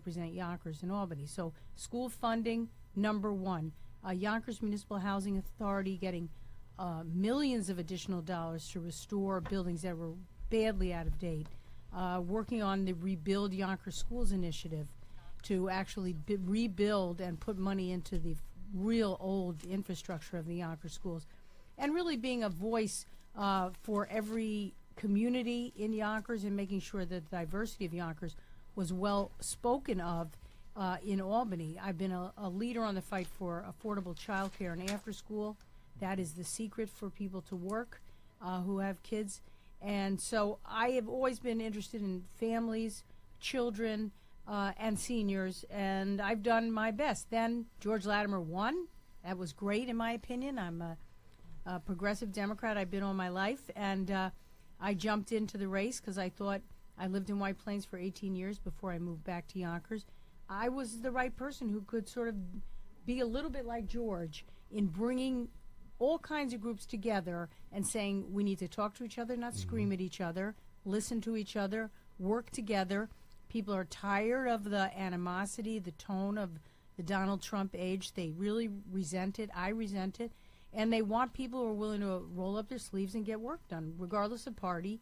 represent Yonkers and Albany. So school funding, number one. Yonkers Municipal Housing Authority getting millions of additional dollars to restore buildings that were badly out of date. Working on the Rebuild Yonkers Schools initiative to actually rebuild and put money into the real old infrastructure of the Yonkers schools. And really being a voice for every community in Yonkers and making sure that the diversity of Yonkers was well spoken of in Albany. I've been a leader on the fight for affordable childcare and after school. That is the secret for people to work who have kids. And so I have always been interested in families, children, and seniors, and I've done my best. Then George Latimer won. That was great in my opinion. I'm a progressive Democrat. I've been all my life, and I jumped into the race because I thought I lived in White Plains for 18 years before I moved back to Yonkers. I was the right person who could sort of be a little bit like George in bringing all kinds of groups together and saying we need to talk to each other, not scream at each other, listen to each other, work together. People are tired of the animosity, the tone of the Donald Trump age. They really resent it. I resent it. And they want people who are willing to roll up their sleeves and get work done, regardless of party,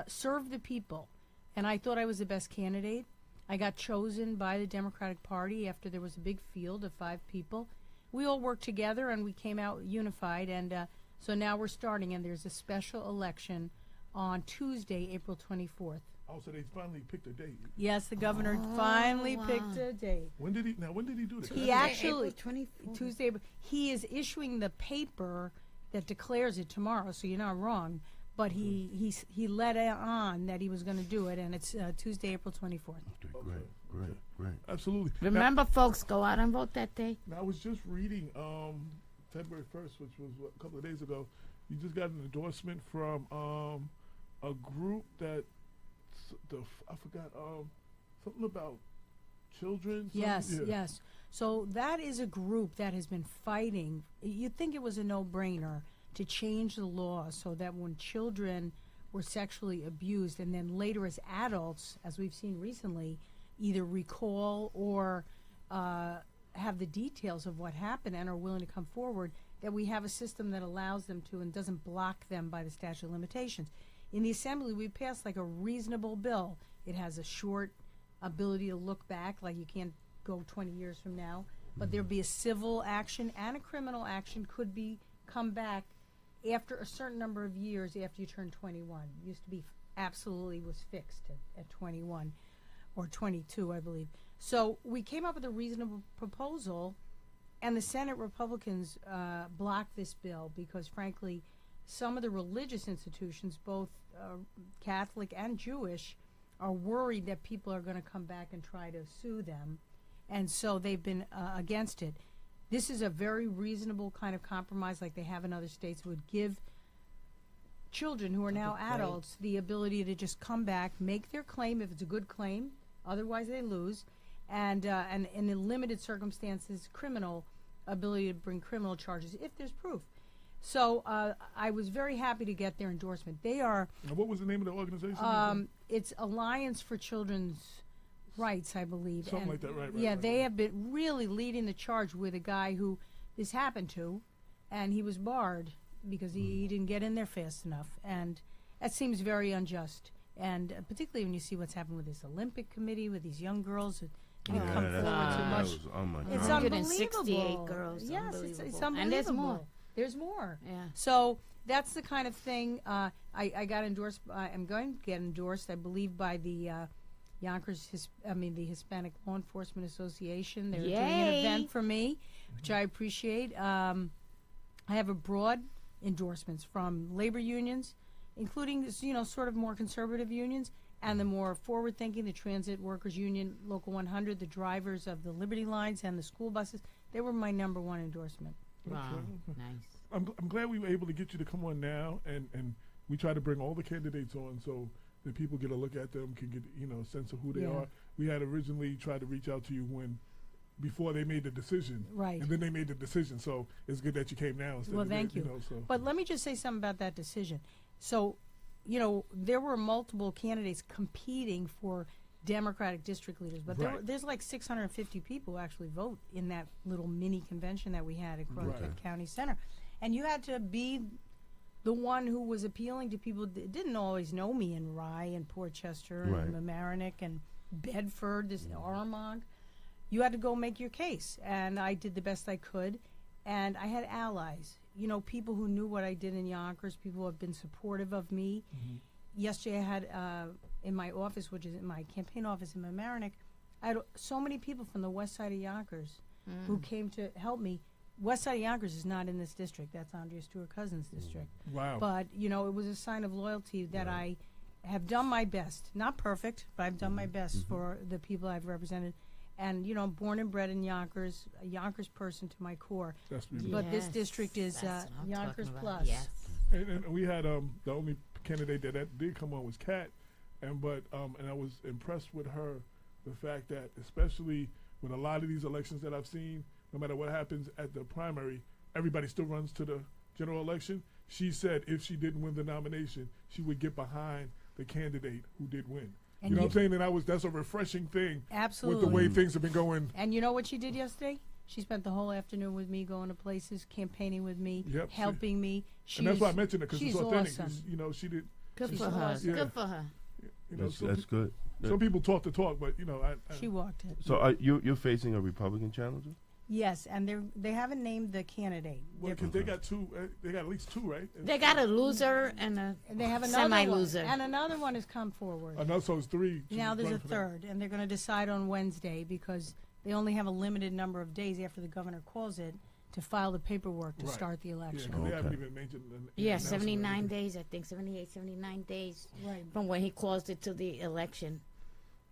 serve the people. And I thought I was the best candidate. I got chosen by the Democratic Party after there was a big field of 5 people. We all worked together and we came out unified. And so now we're starting, and there's a special election on Tuesday, April 24th. Oh, so they finally picked a date. Yes, the governor finally picked a date. When did he do this? He actually, Tuesday, he is issuing the paper that declares it tomorrow, so you're not wrong. But he let it on that he was going to do it, and it's Tuesday, April 24th. Okay. Great. Absolutely. Remember, folks, go out and vote that day. Now, I was just reading February 1st, which was a couple of days ago. You just got an endorsement from a group that I forgot something about children. Yes. So that is a group that has been fighting. You'd think it was a no-brainer to change the law so that when children were sexually abused and then later as adults, as we've seen recently, either recall or have the details of what happened and are willing to come forward, that we have a system that allows them to and doesn't block them by the statute of limitations. In the Assembly, we passed like a reasonable bill. It has a short ability to look back, like you can't go 20 years from now, but there'd be a civil action and a criminal action could be come back after a certain number of years after you turn 21. It used to be absolutely was fixed at 21 or 22, I believe. So we came up with a reasonable proposal, and the Senate Republicans blocked this bill because, frankly, some of the religious institutions, both Catholic and Jewish, are worried that people are going to come back and try to sue them, and so they've been against it. This is a very reasonable kind of compromise like they have in other states. It would give children who are now adults the ability to just come back, make their claim if it's a good claim, otherwise they lose, and in limited circumstances, criminal ability to bring criminal charges if there's proof. So I was very happy to get their endorsement. They are. And what was the name of the organization? It's Alliance for Children's Rights, I believe. Something like that, right? Yeah, they have been really leading the charge with a guy who this happened to, and he was barred because he didn't get in there fast enough. And that seems very unjust. And particularly when you see what's happened with this Olympic committee, with these young girls who didn't come forward so much. It's 168 girls. Yes, it's unbelievable. And there's more. There's more. Yeah. So that's the kind of thing I got endorsed. I'm going to get endorsed, I believe, by the the Hispanic Law Enforcement Association. They're doing an event for me, which I appreciate. I have a broad endorsements from labor unions, including sort of more conservative unions, and the more forward-thinking, the Transit Workers Union, Local 100, the drivers of the Liberty Lines and the school buses. They were my number one endorsement. Wow, nice. I'm glad we were able to get you to come on now, and we try to bring all the candidates on so that people get a look at them, can get a sense of who they are. We had originally tried to reach out to you before they made the decision, right? And then they made the decision, so it's good that you came now. Well, thank you. But let me just say something about that decision. So, there were multiple candidates competing for Democratic district leaders, but Right. there's like 650 people who actually vote in that little mini convention that we had at Crockett Right. County Center. And you had to be the one who was appealing to people that didn't always know me in Rye and Portchester Right. and Mamaroneck and Bedford, this Armonk. You had to go make your case, and I did the best I could. And I had allies, you know, people who knew what I did in Yonkers, people who have been supportive of me. Yesterday I had in my office, which is in my campaign office in Mamaroneck, I had so many people from the west side of Yonkers who came to help me. West side of Yonkers is not in this district. That's Andrea Stewart Cousins' district. Wow. But, you know, it was a sign of loyalty that I have done my best. Not perfect, but I've done my best for the people I've represented. And, you know, I'm born and bred in Yonkers, a Yonkers person to my core. That's beautiful. But this Yes, district is that's what I'm Yonkers talking Plus. about. Yes. And we had the only candidate that did come on was Kat, and I was impressed with her, the fact that especially with a lot of these elections that I've seen, no matter what happens at the primary, everybody still runs to the general election. She said if she didn't win the nomination, she would get behind the candidate who did win. And You know you- what I'm saying? And that's a refreshing thing Absolutely. with the way things have been going. And you know what she did yesterday? She spent the whole afternoon with me, going to places, campaigning with me, Yep, she- helping me. She's, And that's why I mentioned it, because it's she's authentic. 'Cause, awesome. you know, she did. Good She's for her. awesome. Yeah. Good for her. You know, That's good. some people talk the talk, but you know, She walked it. So you're facing a Republican challenger? Yes, and they haven't named the candidate. well, because they got two. They got at least two, right? They got a loser and a And they have another semi-loser. one, and another one has come forward. Another, so it's three. to Now there's run a for that. third, and they're going to decide on Wednesday because they only have a limited number of days after the governor calls it to file the paperwork to Right. start the Yeah, election. 'cause they haven't Okay. even mentioned. Yeah, announcement or 79 anything. days, I think, 78, 79 days Right. from when he closed it to the election.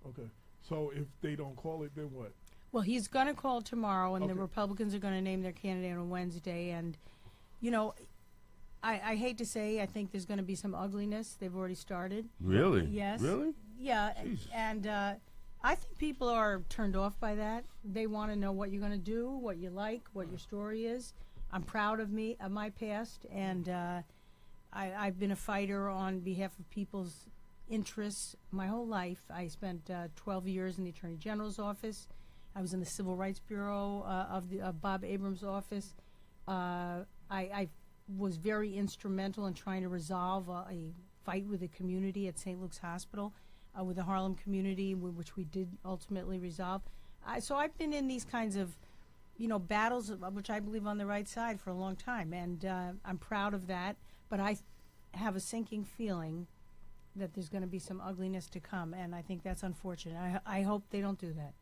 Okay, so if they don't call it, then what? Well, he's going to call tomorrow, and the Okay. Republicans are going to name their candidate on Wednesday. And, you know, I hate to say, I think there's going to be some ugliness. They've already started. Really? Yes. Really? Yeah, Jesus. and I think people are turned off by that. They want to know what you're going to do, what you like, what your story is. I'm proud of my past, and I've been a fighter on behalf of people's interests my whole life. I spent 12 years in the Attorney General's office. I was in the Civil Rights Bureau of Bob Abrams' office. I was very instrumental in trying to resolve a fight with the community at St. Luke's Hospital, with the Harlem community, which we did ultimately resolve. So I've been in these kinds of, you know, battles, which I believe on the right side for a long time, and I'm proud of that. But I have a sinking feeling that there's going to be some ugliness to come, and I think that's unfortunate. I hope they don't do that.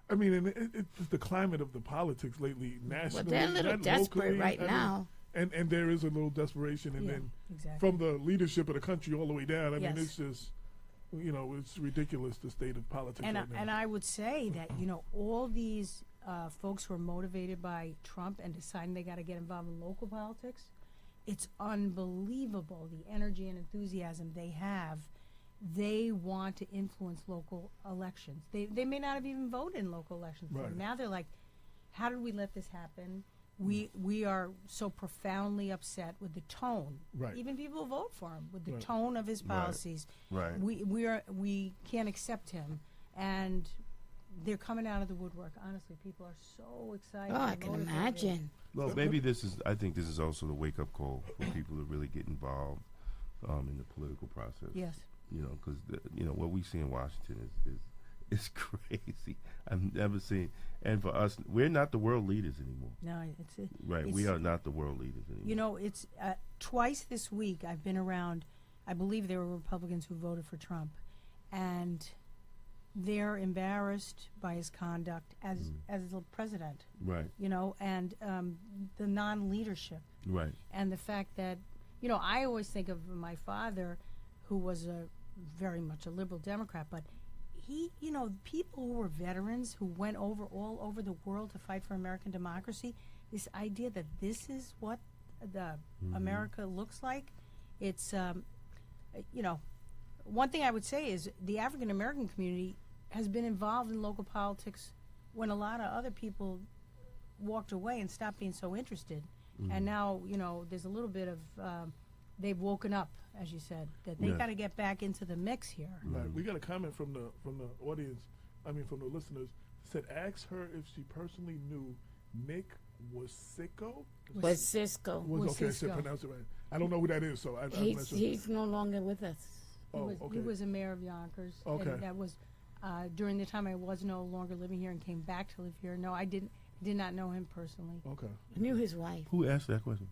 I mean, and it's the climate of the politics lately, nationally. Well, they're a little not desperate locally. right I mean, now. and there is a little desperation, and Yeah, then exactly. from the leadership of the country all the way down. I mean, Yes. it's just, you know, it's ridiculous, the state of politics And right now. and I would say that, you know, all these folks who are motivated by Trump and deciding they got to get involved in local politics, it's unbelievable the energy and enthusiasm they have. They want to influence local elections. They may not have even voted in local elections before. Right. Now they're like, how did we let this happen? We are so profoundly upset with the tone. Right. Even people who vote for him, with the Right. tone of his Right. policies. Right. We can't accept him, and they're coming out of the woodwork. Honestly, people are so excited. Oh, I and can motivated. imagine. Well, maybe I think this is also the wake-up call for people to really get involved in the political process. Yes. You know, because you know what we see in Washington is crazy. I've never seen, and for us, we're not the world leaders anymore. No, it's Right, we are not the world leaders anymore. you know, it's twice this week I've been around. I believe there were Republicans who voted for Trump, and they're embarrassed by his conduct as the president. Right, You know, and the non-leadership. right, And the fact that, you know, I always think of my father, who was very much a liberal Democrat, but he, you know, people who were veterans who went all over the world to fight for American democracy, this idea that this is what the America looks like, it's, you know, one thing I would say is the African American community has been involved in local politics when a lot of other people walked away and stopped being so interested. And now, you know, there's a little bit of they've woken up, as you said, that they Yeah. got to get back into the mix here. Right. We got a comment from the audience. I mean, from the listeners. Said, ask her if she personally knew Nick Wasicko. Was Cisco. Was okay. I should Wasicko. pronounce it right. I don't know who that is, so I'm not sure. He's no longer with us. Oh, He okay. was a mayor of Yonkers. Okay. And that was during the time I was no longer living here and came back to live here. No, I did not know him personally. Okay. I knew his wife. Who asked that question?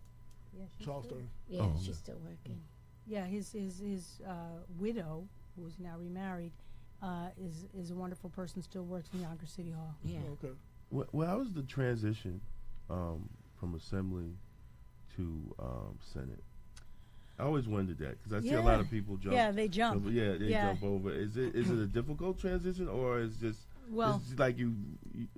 Yeah, she's Charles still- Stern. Yeah, Oh, she's okay. still working. Yeah, his widow, who is now remarried, is a wonderful person. Still works in Yonkers City Hall. Yeah. Okay. Well, how was the transition from Assembly to Senate? I always wondered that because I see a lot of people jump. Yeah, they jump. Yeah, they Yeah. jump over. Is it a difficult transition, or is just Well, it's like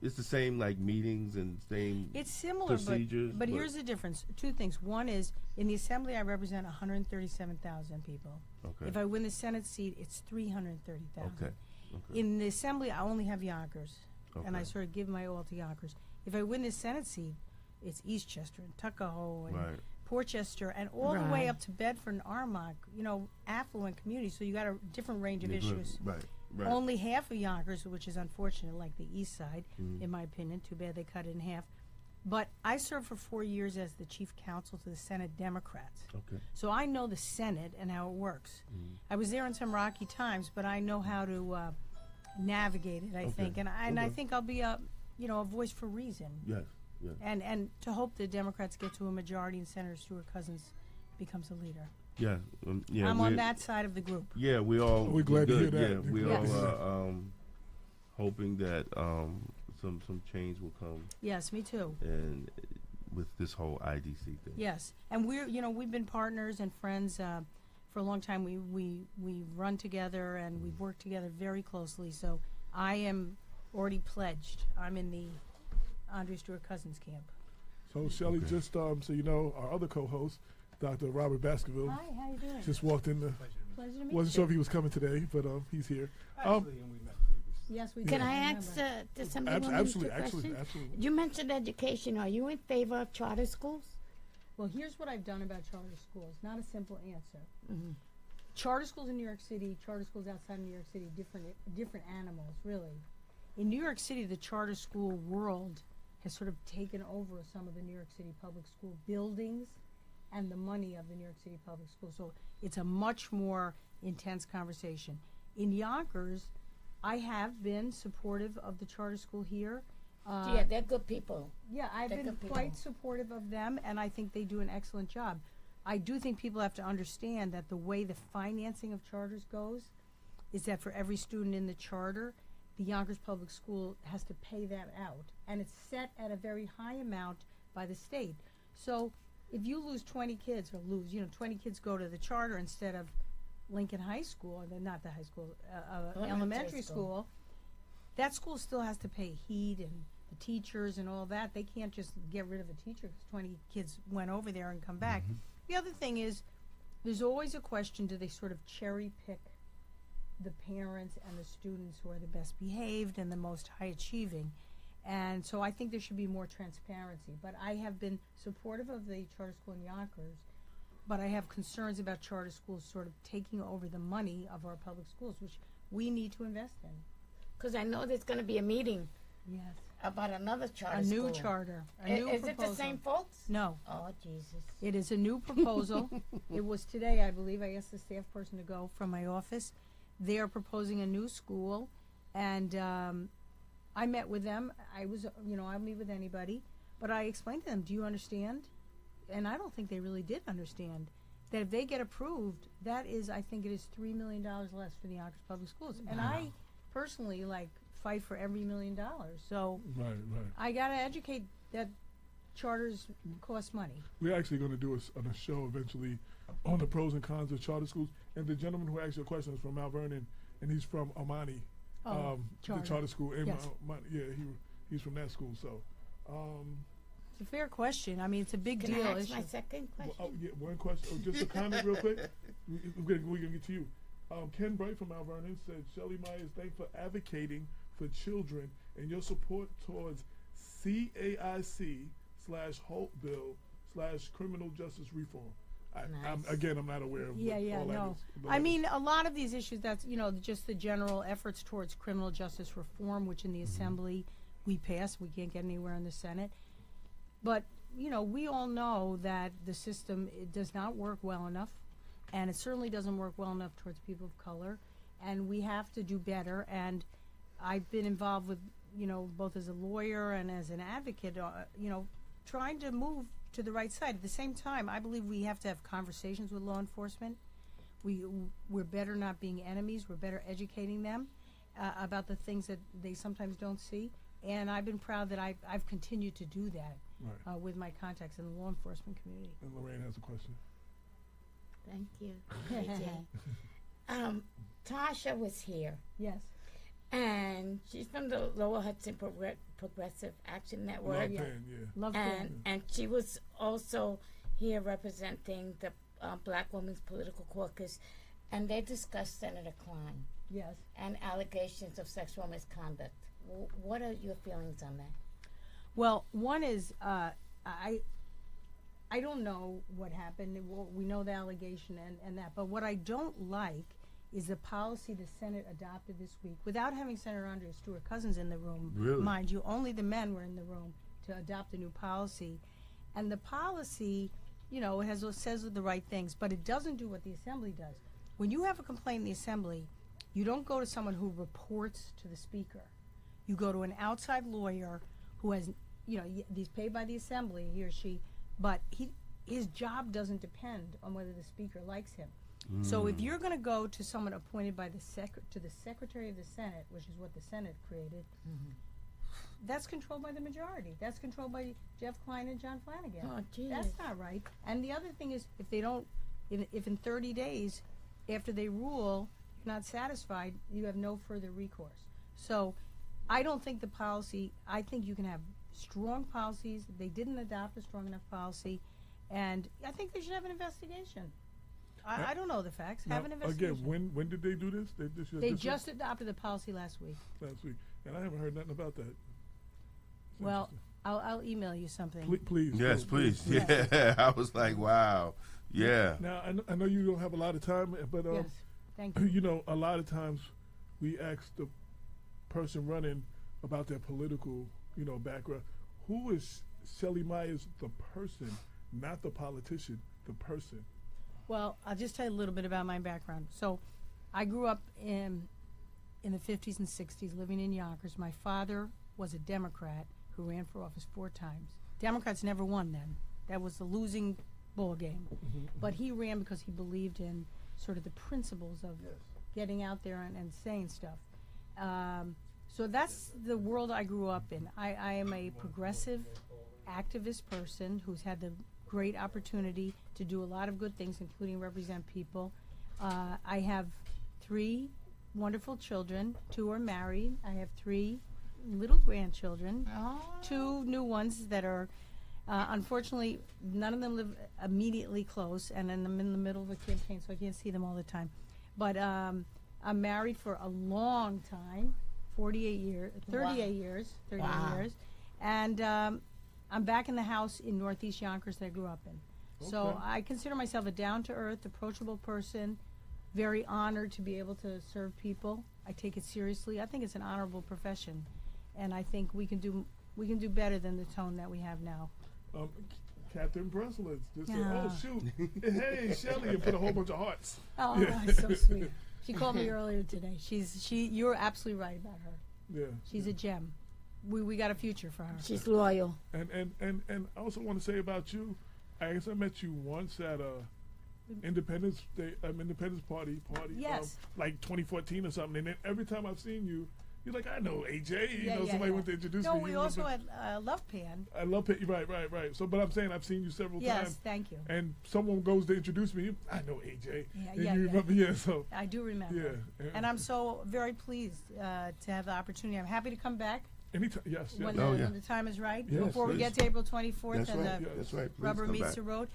it's the same like meetings and same it's similar, procedures? but here's the difference. Two things. One is in the Assembly, I represent 137,000 people. okay, If I win the Senate seat, it's 330,000. okay, okay, In the Assembly, I only have Yonkers, and I okay. sort of give my all to Yonkers. If I win the Senate seat, it's Eastchester and Tuckahoe and right, Portchester and all the way Right. up to Bedford and Armonk, affluent communities. So you got a different range of Yeah, good. issues. right, right. Only half of Yonkers, which is unfortunate, like the East Side, Mhm. in my opinion. Too bad they cut it in half. But I served for 4 years as the chief counsel to the Senate Democrats. Okay, So I know the Senate and how it works. Mhm. I was there in some rocky times, but I know how to navigate it, I Okay. think. And I Okay. think I'll be a voice for reason. yes, yes. And to hope the Democrats get to a majority and Senator Stuart Cousins becomes a leader. Yeah, yeah. I'm we're- on that side of the group. Yeah, we all. We're glad to hear good, that. Yeah, we We're glad all to hear are hoping that some change will come, Yes, me too. and with this whole IDC thing. Yes, and we've been partners and friends for a long time. We run together and we've worked together very closely. So I am already pledged. I'm in the Andre Stewart Cousins camp. So Shelley, Okay. just so you know, our other co-host, Dr. Robert Baskerville, Hi, how you doing? just walked in. Pleasure to meet Wasn't you. sure if he was coming today, but he's here. Actually, and we met previously. Yes, we Can did, I remember. ask does somebody want Absolutely, to absolutely, question? absolutely. You mentioned education. Are you in favor of charter schools? Well, here's what I've done about charter schools. Not a simple answer. Mm-hmm. Charter schools in New York City, charter schools outside of New York City, different animals, really. In New York City, the charter school world has sort of taken over some of the New York City public school buildings and the money of the New York City public schools. So it's a much more intense conversation. In Yonkers, I have been supportive of the charter school here. Yeah, they're good people. Yeah, I've They're been good quite people. supportive of them, and I think they do an excellent job. I do think people have to understand that the way the financing of charters goes is that for every student in the charter, the Yonkers Public School has to pay that out, and it's set at a very high amount by the state. So if you lose 20 kids, or 20 kids go to the charter instead of Lincoln High School, or not the high school, elementary school, that school still has to pay heat and the teachers and all that. They can't just get rid of a teacher because 20 kids went over there and come back. The other thing is, there's always a question, do they sort of cherry pick the parents and the students who are the best behaved and the most high achieving? And so I think there should be more transparency. But I have been supportive of the charter school in Yonkers, but I have concerns about charter schools sort of taking over the money of our public schools, which we need to invest in. Because I know there's going to be a meeting Yes. about another charter A new school. charter, a I- new is proposal. it the same folks? No. Oh, Jesus. It is a new proposal. It was today, I believe. I asked the staff person to go from my office. They are proposing a new school, and I met with them. I'll meet with anybody, but I explained to them, do you understand? And I don't think they really did understand that if they get approved, that is, I think it is $3 million less for the Yonkers Public Schools. And I personally, fight for every $1 million. So Right. I got to educate that charters cost money. We're actually going to do a show eventually on the pros and cons of charter schools. And the gentleman who asked your question is from Mount Vernon, and he's from Amani, the charter school in Yes. Mount. Yeah, he's from that school. So, It's a fair question. I mean, it's a big Can deal I ask issue. my second question? yeah, one question. Oh, just a comment real quick. We're gonna get to you. Ken Bright from Mount Vernon said, Shelley Meyers, thanks for advocating for children and your support towards CAIC/Hope Bill/criminal justice reform. I'm not aware of Yeah, all that no. is. I mean, a lot of these issues, that's, just the general efforts towards criminal justice reform, which in the Assembly we passed. We can't get anywhere in the Senate. But, we all know that the system, it does not work well enough, and it certainly doesn't work well enough towards people of color, and we have to do better. And I've been involved with, both as a lawyer and as an advocate, trying to move to the right side. At the same time, I believe we have to have conversations with law enforcement. We're better not being enemies. We're better educating them about the things that they sometimes don't see. And I've been proud that I've continued to do that with my contacts in the law enforcement community. And Lorraine has a question. Thank you, AJ. Tasha was here, Yes. and she's from the Lower Hudson Progressive Action Network. Love yeah. Pen, yeah. Love that. And she was also here representing the Black Women's Political Caucus, and they discussed Senator Klein Yes. and allegations of sexual misconduct. What are your feelings on that? Well, one is I don't know what happened. We know the allegation and that, but what I don't like is the policy the Senate adopted this week without having Senator Andrea Stewart Cousins in the room. Really? Mind you, only the men were in the room to adopt a new policy. And the policy, it says the right things, but it doesn't do what the Assembly does. When you have a complaint in the Assembly, you don't go to someone who reports to the Speaker. You go to an outside lawyer who has, he's paid by the Assembly, he or she, but his job doesn't depend on whether the Speaker likes him. So if you're going to go to someone appointed by the Secretary of the Senate, which is what the Senate created, that's controlled by the majority. That's controlled by Jeff Klein and John Flanagan. Oh, geez. That's not right. And the other thing is, if in 30 days after they rule, you're not satisfied, you have no further recourse. So I don't think the policy, I think you can have strong policies. They didn't adopt a strong enough policy, and I think they should have an investigation. I don't know the facts. Now, Have an investigation. again, when did they do this? They just adopted the policy last week. last week, and I haven't heard nothing about that. It's Well, interesting. I'll email you something. Please. Yes, go, please. Yeah. Yeah. I was like, wow. Yeah. Now I know you don't have a lot of time, but Yes, thank you. a lot of times we ask the person running about their political, background. Who is Shelley Meyers, the person, not the politician, the person? Well, I'll just tell you a little bit about my background. So, I grew up in the 50s and 60s, living in Yonkers. My father was a Democrat who ran for office 4 times. Democrats never won then. That was the losing ball game. But he ran because he believed in sort of the principles of getting out there and saying stuff. So that's the world I grew up in. I am a progressive activist person who's had the great opportunity to do a lot of good things, including represent people. I have 3 wonderful children. 2 are married. I have 3 little grandchildren. 2 new ones that are, unfortunately, none of them live immediately close, and then I'm in the middle of a campaign, so I can't see them all the time. But I'm married for a long time, 38 years, 38 years, 38 years, and I'm back in the house in Northeast Yonkers that I grew up in. So Okay. I consider myself a down-to-earth, approachable person, very honored to be able to serve people. I take it seriously. I think it's an honorable profession, and I think we can do better than the tone that we have now. Catherine Breslitz just said, Yeah. "Oh shoot, hey Shelley," and put a whole bunch of hearts. Oh, Yeah. that's so sweet. She called me earlier today. You're absolutely right about her. Yeah. She's a gem. We got a future for her. She's loyal. And I also want to say about you, I guess I met you once at Independence Day, Independence Party, Yes. like 2014 or something. And then every time I've seen you, you're like, I know AJ. Yeah, Somebody went to introduce me. No, we You also remember- had Love Pan. I love it. Right. So, but I'm saying I've seen you several Yes, times. thank you. And someone goes to introduce me. I know AJ. Yeah, and yeah, you yeah. remember? Yeah. So. I do remember. Yeah. And I'm so very pleased to have the opportunity. I'm happy to come back Anytime. Yes. when, Oh, when the time is right. Yes, Before we please. get to April 24th That's and right. the That's right. Please rubber come meets back. the road.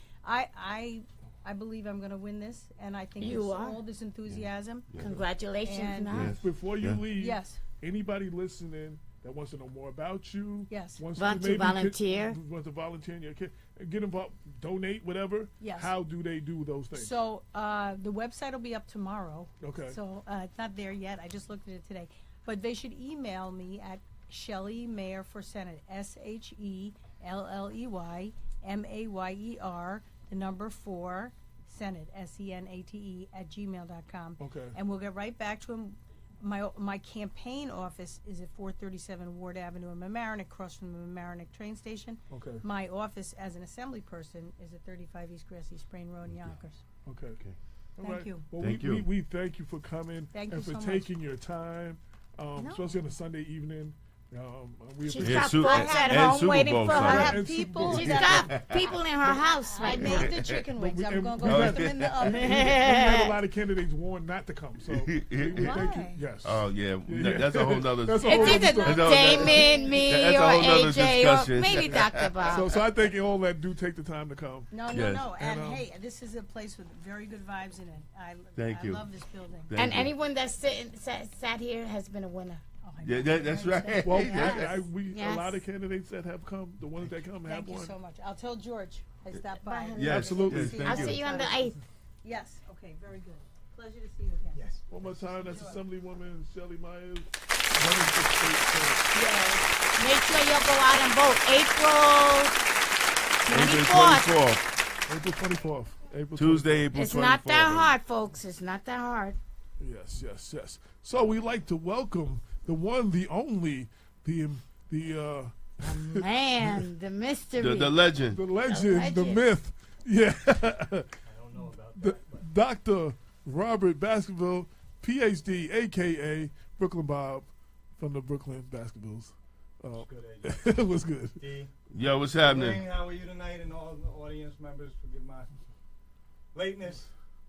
I believe I'm going to win this, and I think You there's are. all this enthusiasm. Yeah. Congratulations, And- now. Yes. Before you Yeah. leave, Yes. anybody listening that wants to know more about you. Yes. Wants Want to maybe volunteer. wants to volunteer in your kid. Get involved, donate, whatever. Yes. How do they do those things? So the website will be up tomorrow. Okay. So it's not there yet. I just looked at it today. But they should email me at Shelley Mayer for Senate, SHELLEY MAYER, the number 4, Senate, SENATE, @gmail.com. Okay. And we'll get right back to him. My campaign office is at 437 Ward Avenue in Mamaroneck, across from the Mamaroneck train station. Okay. My office as an assembly person is at 35 East Grassy Sprain Road in Yonkers. Okay. All Thank right. you. Well, Thank we, you. We thank you for coming Thank and you for so taking your time, No. especially on a Sunday evening. We She's appreciate Yeah, got Su- folks at and home Super waiting Bowl for Sunday. I her. have And Super people Bowl. She's that got people in her house I right now. made the chicken wings. I'm going to we- go put them in the oven. we have a lot of candidates warned not to come. So we thank you. Why? Yes. Oh yeah, Yeah. that's a whole nother. That's a whole It's other either story. That's a- Damon, me, that's a or whole nother AJ, discussion. or maybe Dr. Bob. So I think all that do take the time to come. No, Yes. And And, hey, this is a place with very good vibes in it. I Thank you. love this building. Thank And you. anyone that's sat here has been a winner. Oh, I Yeah, know. that's right. Well, Yes. a Yes. lot of candidates that have come, the ones that come have Thank you one. so much. I'll tell George I stopped by. Bye. Yes, Absolutely. yes, thank I'll you. see you on the 8th. Yes. Okay. Very good. Pleasure to see you again. Yes. One more time, that's Assemblywoman Shelley Meyers, running for state senate. Yeah. Make sure you'll go out and vote April April 24th. 24th, April 24th. April Tuesday, April 24th. It's not that hard, folks. It's not that hard. Yes, yes, yes. So we'd like to welcome the one, the only, the Man, the mystery. The legend. the legend, the legend. myth. Yeah. I don't know about that. but Dr. Robert Baskerville, PhD, aka Brooklyn Bob, from the Brooklyn Basketballs. Good, AJ. It was good. D. Yo, what's happening? How are you tonight? And all the audience members, forgive my lateness.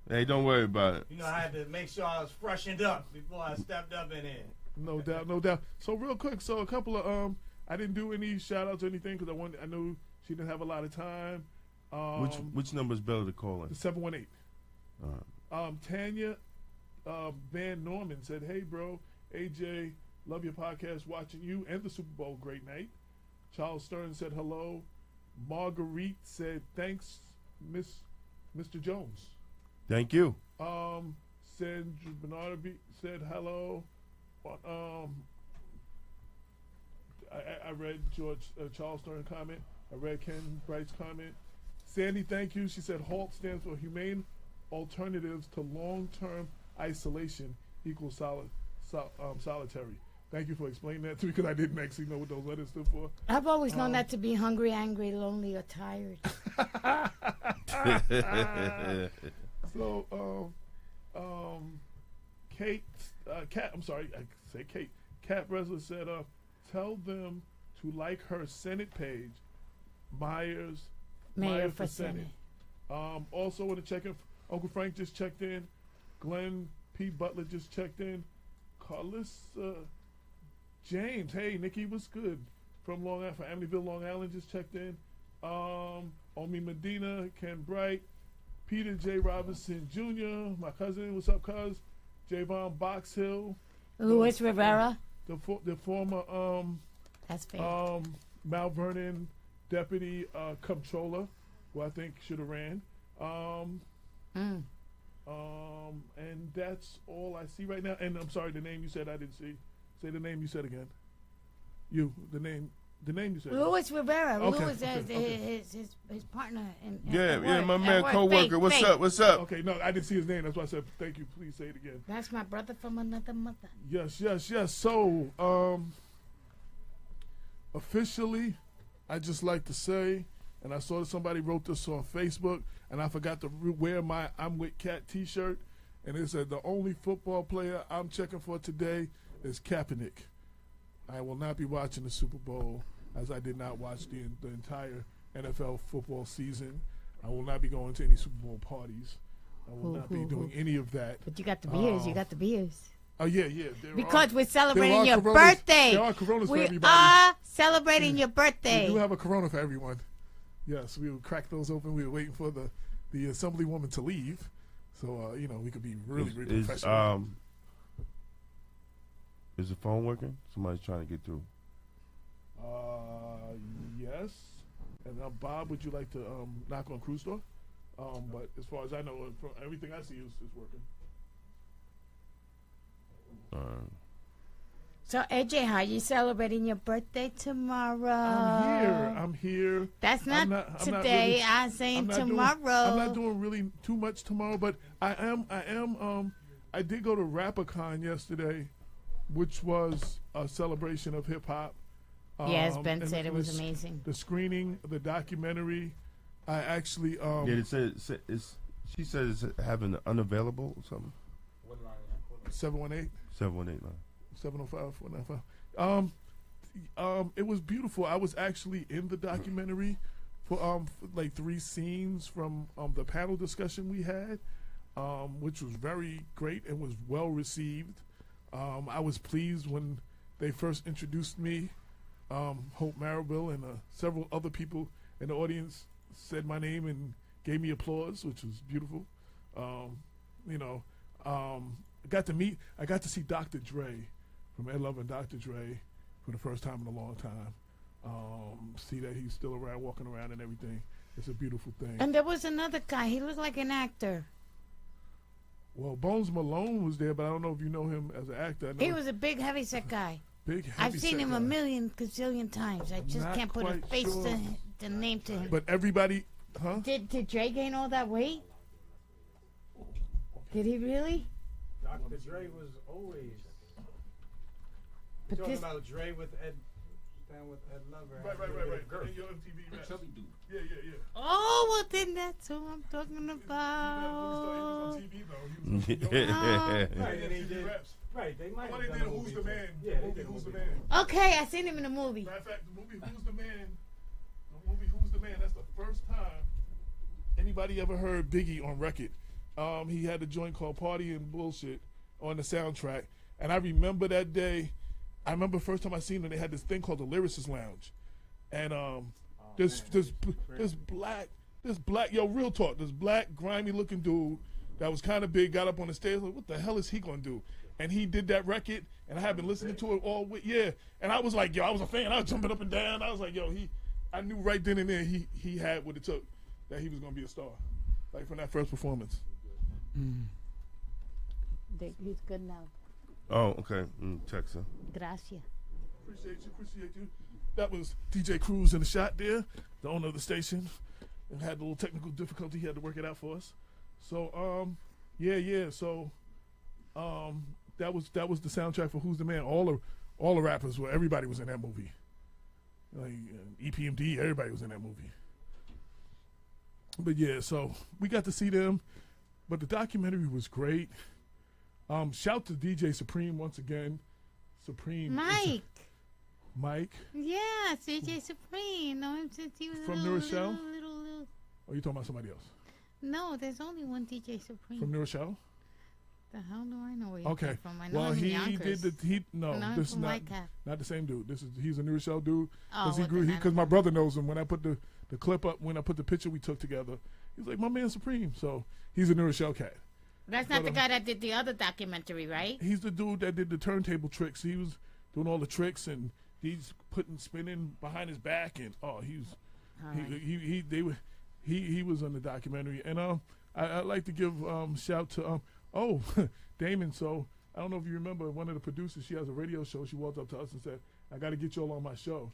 Hey, don't worry about it. You know, I had to make sure I was freshened up before I stepped up in here. No doubt, no doubt. So real quick, so a couple of I didn't do any shout outs or anything because I knew she didn't have a lot of time. Which number is better to call in? The 718. Uh, Tanya Van Norman said, "Hey, bro, AJ, love your podcast, watching you and the Super Bowl. Great night." Charles Stern said hello. Marguerite said, "Thanks, Mr. Jones." Thank you. Sandra Bernard said hello. I read Charles Stern comment. I read Ken Bright's comment. Sandy, thank you. She said HALT stands for Humane Alternatives to Long-Term Isolation equals solitary. Thank you for explaining that to me because I didn't actually know what those letters stood for. I've always known that to be hungry, angry, lonely, or tired. So, Kate, I'm sorry, I say Kate. Kat Bresler said, tell them to like her Senate page, Meyers, Mayor for Senate. Also want to check in, Uncle Frank just checked in, Glenn P. Butler just checked in, Carlissa James, hey, Nikki was good from Amityville, Long Island just checked in, Omi Medina, Ken Bright, Peter J. Robinson Jr., my cousin, what's up, cuz? Javon Box Hill, Luis Rivera. the former That's fair. Mount Vernon deputy comptroller, who I think should have ran. And that's all I see right now. And I'm sorry, the name you said I didn't see. Say the name you said again. The name you said. Luis Rivera. Okay, Luis okay, is okay. his partner. Yeah, my man, at work. co-worker. What's Faith. up? What's up? Okay, no, I didn't see his name. That's why I said thank you. Please say it again. That's my brother from another mother. Yes. So, officially, I just like to say, and I saw that somebody wrote this on Facebook, and I forgot to wear my I'm with Cat t-shirt, and it said the only football player I'm checking for today is Kaepernick. I will not be watching the Super Bowl, as I did not watch the entire NFL football season. I will not be going to any Super Bowl parties. I will not be doing any of that. But you got the beers. You got the beers. Oh, yeah. Because we're there celebrating are your Coronas- birthday. There are Coronas for We everybody. are celebrating your We birthday. do have a Corona for everyone. Yes, we would crack those open. We were waiting for the Assemblywoman to leave, so we could be really professional. Is the phone working? Somebody's trying to get through. Yes. And Bob, would you like to knock on Crew's door? But as far as I know, from everything I see is working. So, AJ, how you celebrating your birthday tomorrow? I'm here. That's not, I'm not today. really- I'm saying tomorrow. I'm not doing really too much tomorrow, but I did go to RapperCon yesterday, which was a celebration of hip hop. Yes, Ben and said it was amazing. The screening, the documentary, I actually Yeah, it said she said it's having unavailable or something. 718. 718 705 495. It was beautiful. I was actually in the documentary for like 3 scenes from the panel discussion we had, which was very great and was well received. I was pleased when they first introduced me. Hope Maribel and several other people in the audience said my name and gave me applause, which was beautiful. I got to see Dr. Dre from Ed Love and Dr. Dre for the first time in a long time. See that he's still around, walking around and everything. It's a beautiful thing. And there was another guy. He looked like an actor. Well, Bones Malone was there, but I don't know if you know him as an actor. I know He was a big, heavy-set guy. big. I've seen him guy. a million gazillion times. I just Not can't put a quite face sure. to the name to him. But everybody, huh? Did Dre gain all that weight? Did he really? Dr. Dre was always. But Talking this, about Dre with Ed, down with Ed Lover. Right. In your MTV rap. Yeah. oh, well then that's who I'm talking He was about. on TV though. He was on Right, and he MTV did. raps. Right, they might Well, have they done did a Who's the movie Man? too. Yeah, they movie did a Who's the movie. Man? Okay, I seen him in the movie. Matter of fact, the movie Who's the Man? The movie Who's the Man? That's the first time anybody ever heard Biggie on record. He had a joint called Party and Bullshit on the soundtrack, and I remember that day. I remember the first time I seen them, they had this thing called the Lyricist Lounge, and this black real talk, this black grimy looking dude that was kind of big got up on the stage like, what the hell is he gonna do? And he did that record, and I have been listening to it all week. Yeah, and I was like, yo, I was a fan. I was jumping up and down. I was like, yo, I knew right then and there he had what it took, that he was gonna be a star, like from that first performance. He's good now. Oh, okay. Texas. Gracias. Appreciate you. That was DJ Cruz in the shot there, the owner of the station, and had a little technical difficulty. He had to work it out for us. So, yeah. So, that was the soundtrack for Who's the Man. All the rappers everybody was in that movie. Like EPMD, everybody was in that movie. But yeah, so we got to see them. But the documentary was great. Shout to DJ Supreme once again. Supreme. Mike. Yeah, CJ Supreme. Know him since he was From New Rochelle? little. Or you talking about somebody else? No, there's only one DJ Supreme. From New Rochelle? The hell do I know where you're Okay. from? I know Well, him in he Yonkers. did No, this is from not White Cap. not the same dude. He's a New Rochelle dude. Oh, Because he well, grew then I because don't my know. brother knows him. When I put the clip up, when I put the picture we took together, he's like, my man Supreme. So he's a New Rochelle cat. That's not the guy that did the other documentary, right? He's the dude that did the turntable tricks. He was doing all the tricks and he's spinning behind his back and he was on the documentary. And I'd like to give shout to Damon. So I don't know if you remember, one of the producers, she has a radio show. She walked up to us and said, I got to get you all on my show.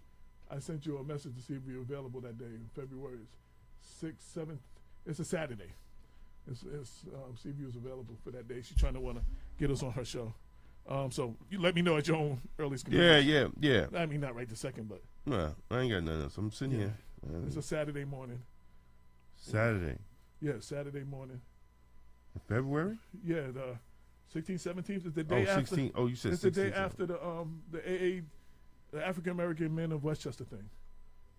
I sent you a message to see if you're available that day in February 6th, 7th. It's a Saturday. See if you was available for that day. She's trying to want to get us on her show. So you let me know at your own earliest convenience. Yeah. I mean, not right this second, but No, I ain't got nothing else. I'm sitting here. it's a Saturday morning. Saturday. Yeah, Saturday morning. In February? Yeah, the 16th, 17th is the day after. 16. Oh, you said It's 16. the day after the AA, the African American Men of Westchester thing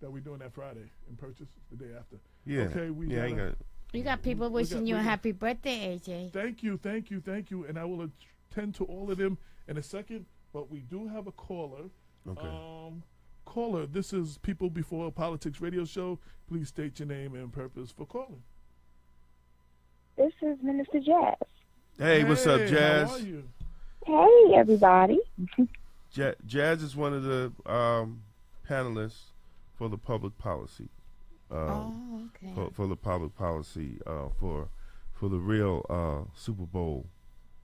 that we're doing that Friday in Purchase. The day after. Yeah. Okay, I ain't got it. You got people wishing you a happy birthday, AJ. Thank you, and I will attend to all of them in a second. But we do have a caller. Okay. Caller, this is People Before Politics radio show. Please state your name and purpose for calling. This is Minister Jazz. Hey, what's up, Jazz? How are you? Hey, everybody. Jazz is one of the panelists for the public policy. Okay. For the public policy for the real Super Bowl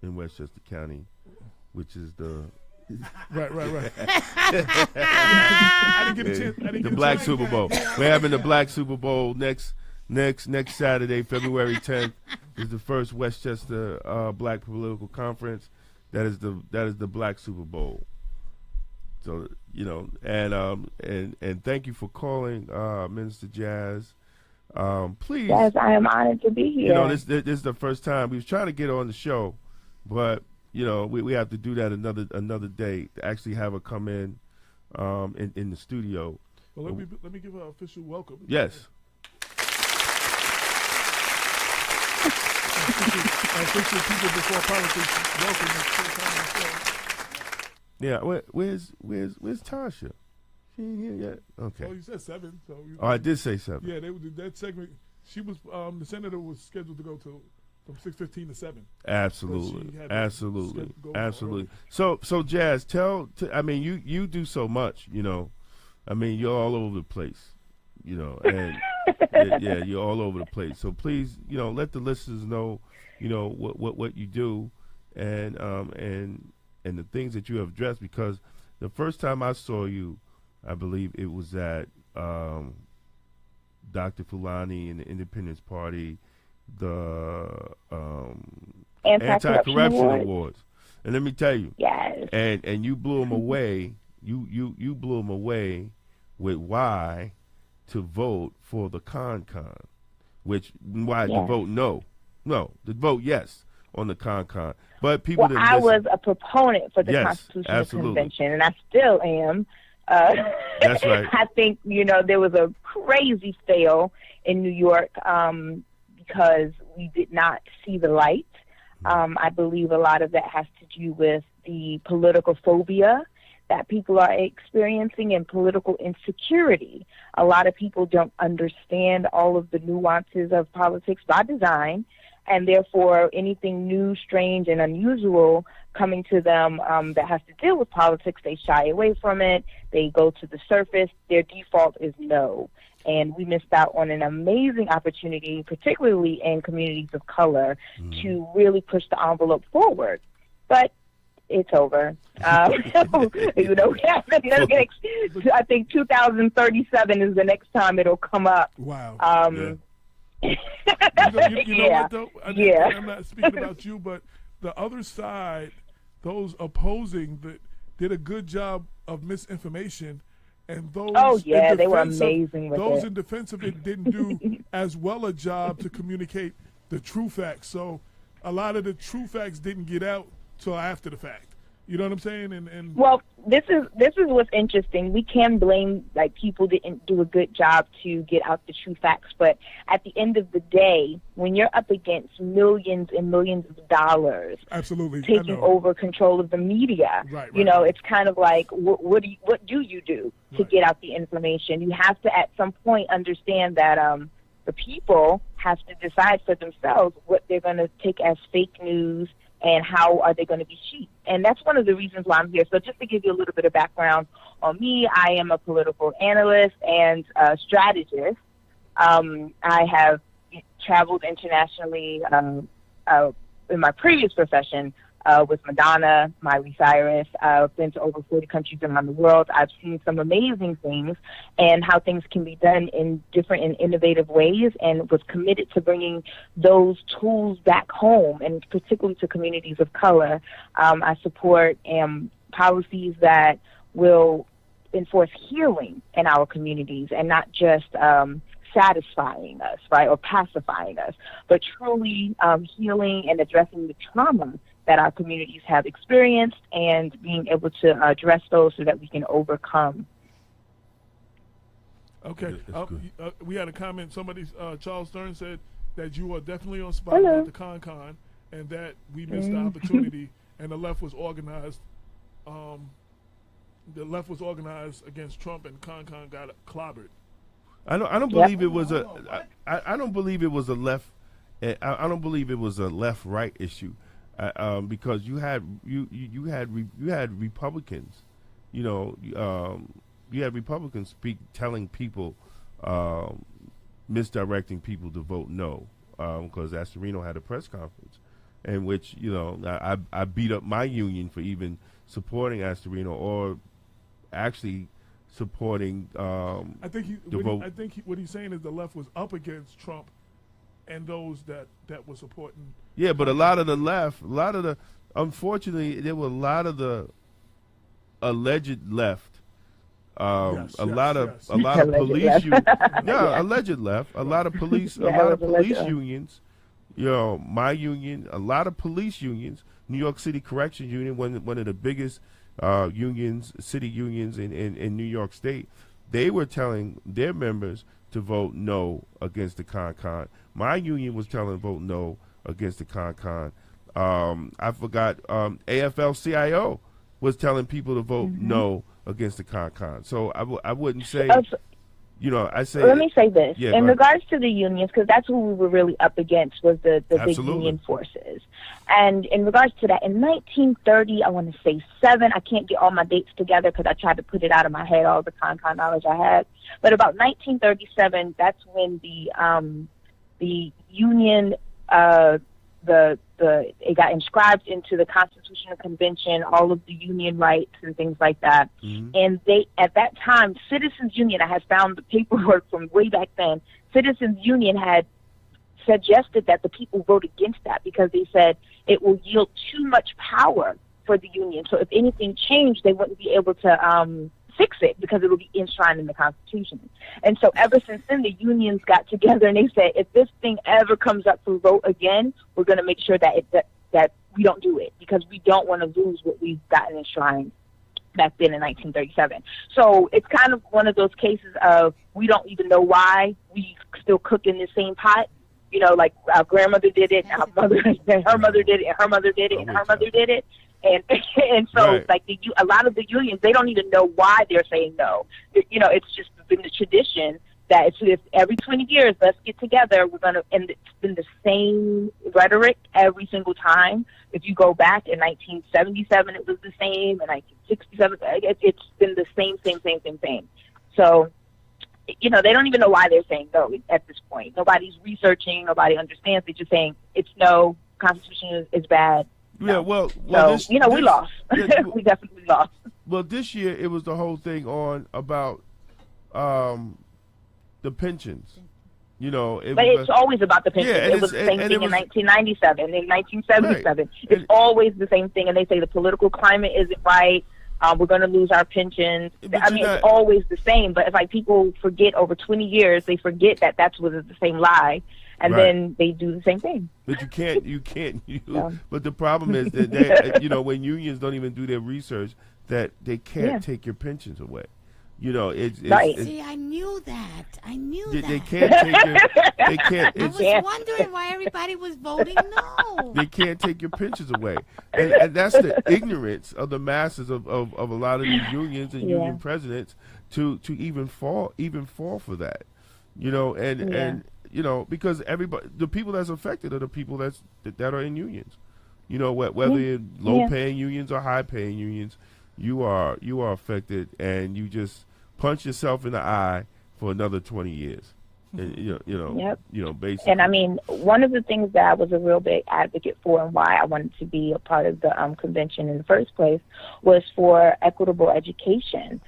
in Westchester County, which is the Right. I didn't get a chance. the Black Super Bowl. We're having the Black Super Bowl next Saturday, February 10th. Is the first Westchester Black Political Conference. That is the Black Super Bowl. So and thank you for calling, Minister Jazz. Please. Yes, I am honored to be here. This is the first time we was trying to get on the show, but we have to do that another day to actually have her come in the studio. Well, let me give her an official welcome. Yes. Official people before politics. Welcome to the time of the show. Yeah. Where's Tasha? She ain't here yet. Okay. Oh, you said 7. So I did say 7. Yeah, they did that segment. She was the senator was scheduled to go to from 6:15 to 7. Absolutely. So Jazz, you do so much. You're all over the place. And yeah, you're all over the place. So please, let the listeners know, what you do, and the things that you have addressed. Because the first time I saw you, I believe it was at Dr. Fulani and the Independence Party, the Anti-Corruption Awards. And let me tell you, yes. And you blew them away. You blew them away with why to vote for the CON-CON, to vote no, to vote yes on the CON-CON. But people didn't listen. Was a proponent for the Constitutional Convention, and I still am. That's right. I think, there was a crazy fail in New York because we did not see the light. I believe a lot of that has to do with the political phobia that people are experiencing and political insecurity. A lot of people don't understand all of the nuances of politics by design, and therefore anything new, strange, and unusual coming to them that has to deal with politics, they shy away from it. They go to the surface. Their default is no. And we missed out on an amazing opportunity, particularly in communities of color, to really push the envelope forward. But it's over. I think 2037 is the next time it'll come up. Wow. Yeah. You know what, though? I'm not speaking about you, but the other side, those opposing, did a good job of misinformation. And those they were amazing with those it. in defense of it didn't do as well a job to communicate the true facts. So a lot of the true facts didn't get out till after the fact. You know what I'm saying? And well, this is what's interesting. We can blame people didn't do a good job to get out the true facts, but at the end of the day, when you're up against millions and millions of dollars, absolutely taking over control of the media, right. It's kind of like what do you do to get out the information? You have to at some point understand that the people have to decide for themselves what they're going to take as fake news and how are they going to be sheep. And that's one of the reasons why I'm here. So just to give you a little bit of background on me, I am a political analyst and strategist. I have traveled internationally in my previous profession with Madonna, Miley Cyrus. I've been to over 40 countries around the world. I've seen some amazing things and how things can be done in different and innovative ways, and was committed to bringing those tools back home, and particularly to communities of color. I support policies that will enforce healing in our communities and not just satisfying us, right, or pacifying us, but truly healing and addressing the trauma that our communities have experienced and being able to address those so that we can overcome. Okay. We had a comment. Charles Stern said that you are definitely on spot at the CON-CON and that we missed the opportunity, and the left was organized. The left was organized against Trump, and CON-CON got clobbered. I don't believe it was I don't believe it was a left. I don't believe it was a left-right issue. Because you had Republicans, Republicans telling people, misdirecting people to vote no, because Astorino had a press conference in which I beat up my union for even supporting Astorino or actually supporting I think what he's saying is the left was up against Trump and those that were supporting. Yeah, but a lot of the left, unfortunately, there were a lot of the alleged left. A lot of police alleged left. A lot of police unions. My union, a lot of police unions. New York City Corrections Union, one of the biggest city unions in New York State. They were telling their members to vote no against the con. My union was telling vote no against the con. I forgot AFL-CIO was telling people to vote no against the con. So I wouldn't say, I say. Let me say this. Yeah, in regards to the unions, because that's who we were really up against was the big union forces. And in regards to that, in 1930, I want to say 7, I can't get all my dates together because I tried to put it out of my head, all the con knowledge I had. But about 1937, that's when the union, it got inscribed into the Constitutional Convention, all of the union rights and things like that. Mm-hmm. And they, at that time, Citizens Union, I had found the paperwork from way back then, Citizens Union had suggested that the people vote against that because they said it will yield too much power for the union. So if anything changed, they wouldn't be able to fix it because it will be enshrined in the Constitution. And so ever since then, the unions got together and they said, if this thing ever comes up for vote again, we're going to make sure that that we don't do it because we don't want to lose what we've gotten enshrined back then in 1937. So it's kind of one of those cases of we don't even know why we still cook in the same pot. Like our grandmother did it, and her mother did it, and her mother did it, and her mother did it, and her mother did it. And so, right. Like a lot of the unions, they don't even know why they're saying no. It's just been the tradition that it's every 20 years, let's get together. We're gonna, and it's been the same rhetoric every single time. If you go back in 1977, it was the same. In 1967, it's been the same. So, they don't even know why they're saying no at this point. Nobody's researching. Nobody understands. They're just saying it's no. Constitution is bad. Yeah, well, so, we lost. Yeah, we definitely lost. Well, this year it was the whole thing about the pensions. But it's always about the pensions. Yeah, it was the same thing in 1997, in 1977. Right. It's always the same thing, and they say the political climate isn't right. We're going to lose our pensions. It's always the same. But it's like people forget over 20 years, they forget that that's the same lie. And right. Then they do the same thing. But you can't. But the problem is that they, when unions don't even do their research, that they can't take your pensions away. It's right. See, I knew that. They can't take your. They can't. I was wondering why everybody was voting no. They can't take your pensions away, and that's the ignorance of the masses of a lot of these unions and union presidents to even fall for that. And because everybody, the people that's affected are the people that are in unions. Whether in low-paying unions or high-paying unions, you are affected, and you just punch yourself in the eye for another 20 years. And, basically. And one of the things that I was a real big advocate for, and why I wanted to be a part of the convention in the first place, was for equitable education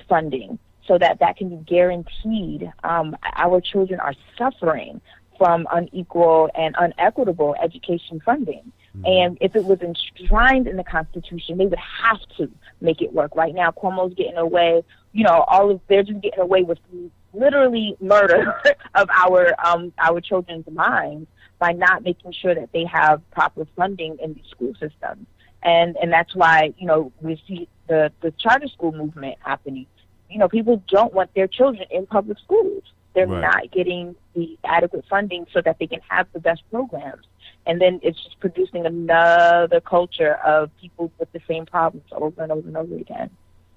funding, so that can be guaranteed. Our children are suffering from unequal and unequitable education funding. Mm-hmm. And if it was enshrined in the Constitution, they would have to make it work. Right now, Cuomo's getting away, they're just getting away with literally murder of our children's minds by not making sure that they have proper funding in the school systems. And that's why, we see the charter school movement happening. People don't want their children in public schools. They're right. not getting the adequate funding so that they can have the best programs. And then it's just producing another culture of people with the same problems over and over and over again.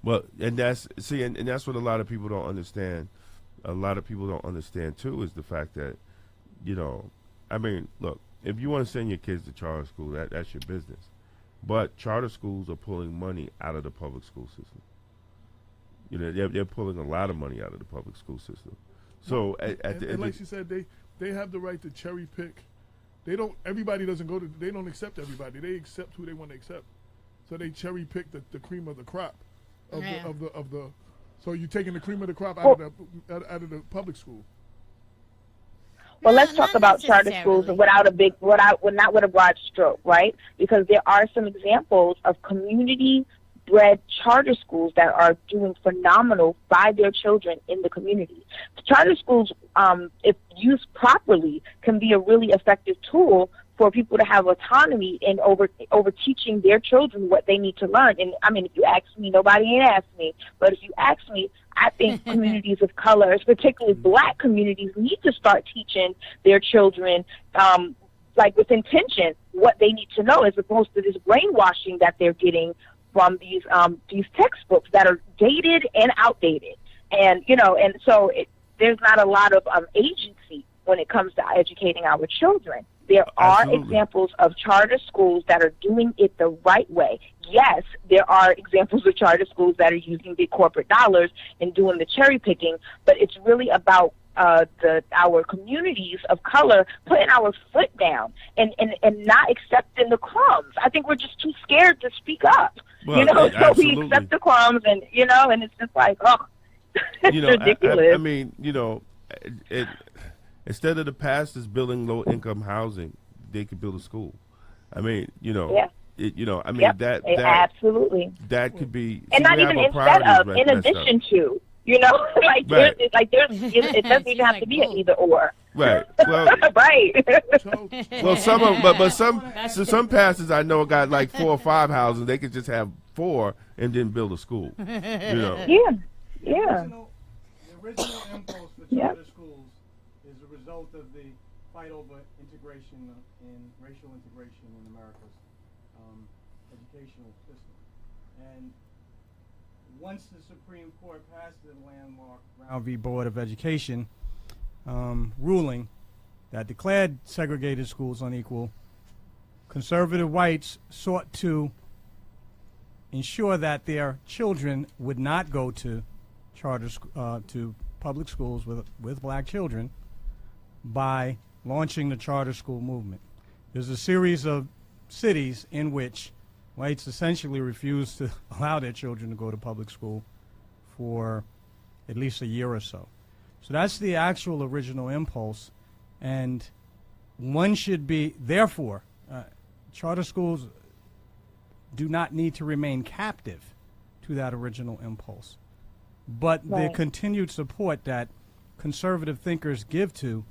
Well, and that's what a lot of people don't understand. A lot of people don't understand, too, is the fact that, look, if you want to send your kids to charter school, that's your business. But charter schools are pulling money out of the public school system. You know, they're pulling a lot of money out of the public school system. So and like she said, they have the right to cherry pick. They don't. Everybody doesn't go to. They don't accept everybody. They accept who they want to accept. So they cherry pick the cream of the crop of the. So you're taking the cream of the crop out of the public school. Well, No, let's talk not about charter schools necessarily. not with a broad stroke, right? Because there are some examples of community-bred charter schools that are doing phenomenal by their children in the community. Charter schools, if used properly, can be a really effective tool for people to have autonomy in over teaching their children what they need to learn. And I mean, if you ask me, nobody ain't asked me, but if you ask me, I think communities of color, particularly black communities, need to start teaching their children, like with intention, what they need to know, as opposed to this brainwashing that they're getting from these textbooks that are dated and outdated. And, you know, and so there's not a lot of agency when it comes to educating our children. There are examples of charter schools that are doing it the right way. Yes, there are examples of charter schools that are using big corporate dollars and doing the cherry picking, but it's really about our communities of color putting our foot down and not accepting the crumbs. I think we're just too scared to speak up. Well, you know, so absolutely. we accept the crumbs, and you know, and it's just like, oh, it's You know, ridiculous. I mean, you know, instead of the pastors building low-income housing, they could build a school. I mean, you know, Yeah. I mean, Yep, that absolutely. that could be, And not even instead of, in addition to, you know, like Right. it doesn't even have to be an either or. Right. Well, Right. So, well, some pastors I know got like 4 or 5 houses. They could just have 4 and then build a school. You know. Yeah. The original impulse for Yep. charter schools is a result of the fight over integration and racial integration in America's educational system. And once the Supreme Court passed the landmark Brown v. Board of Education ruling that declared segregated schools unequal, conservative whites sought to ensure that their children would not go to to public schools with black children by launching the charter school movement. There's a series of cities in which whites essentially refused to allow their children to go to public school for at least a year or so. So that's the actual original impulse, and one should be, therefore, charter schools do not need to remain captive to that original impulse. But the continued support that conservative thinkers give to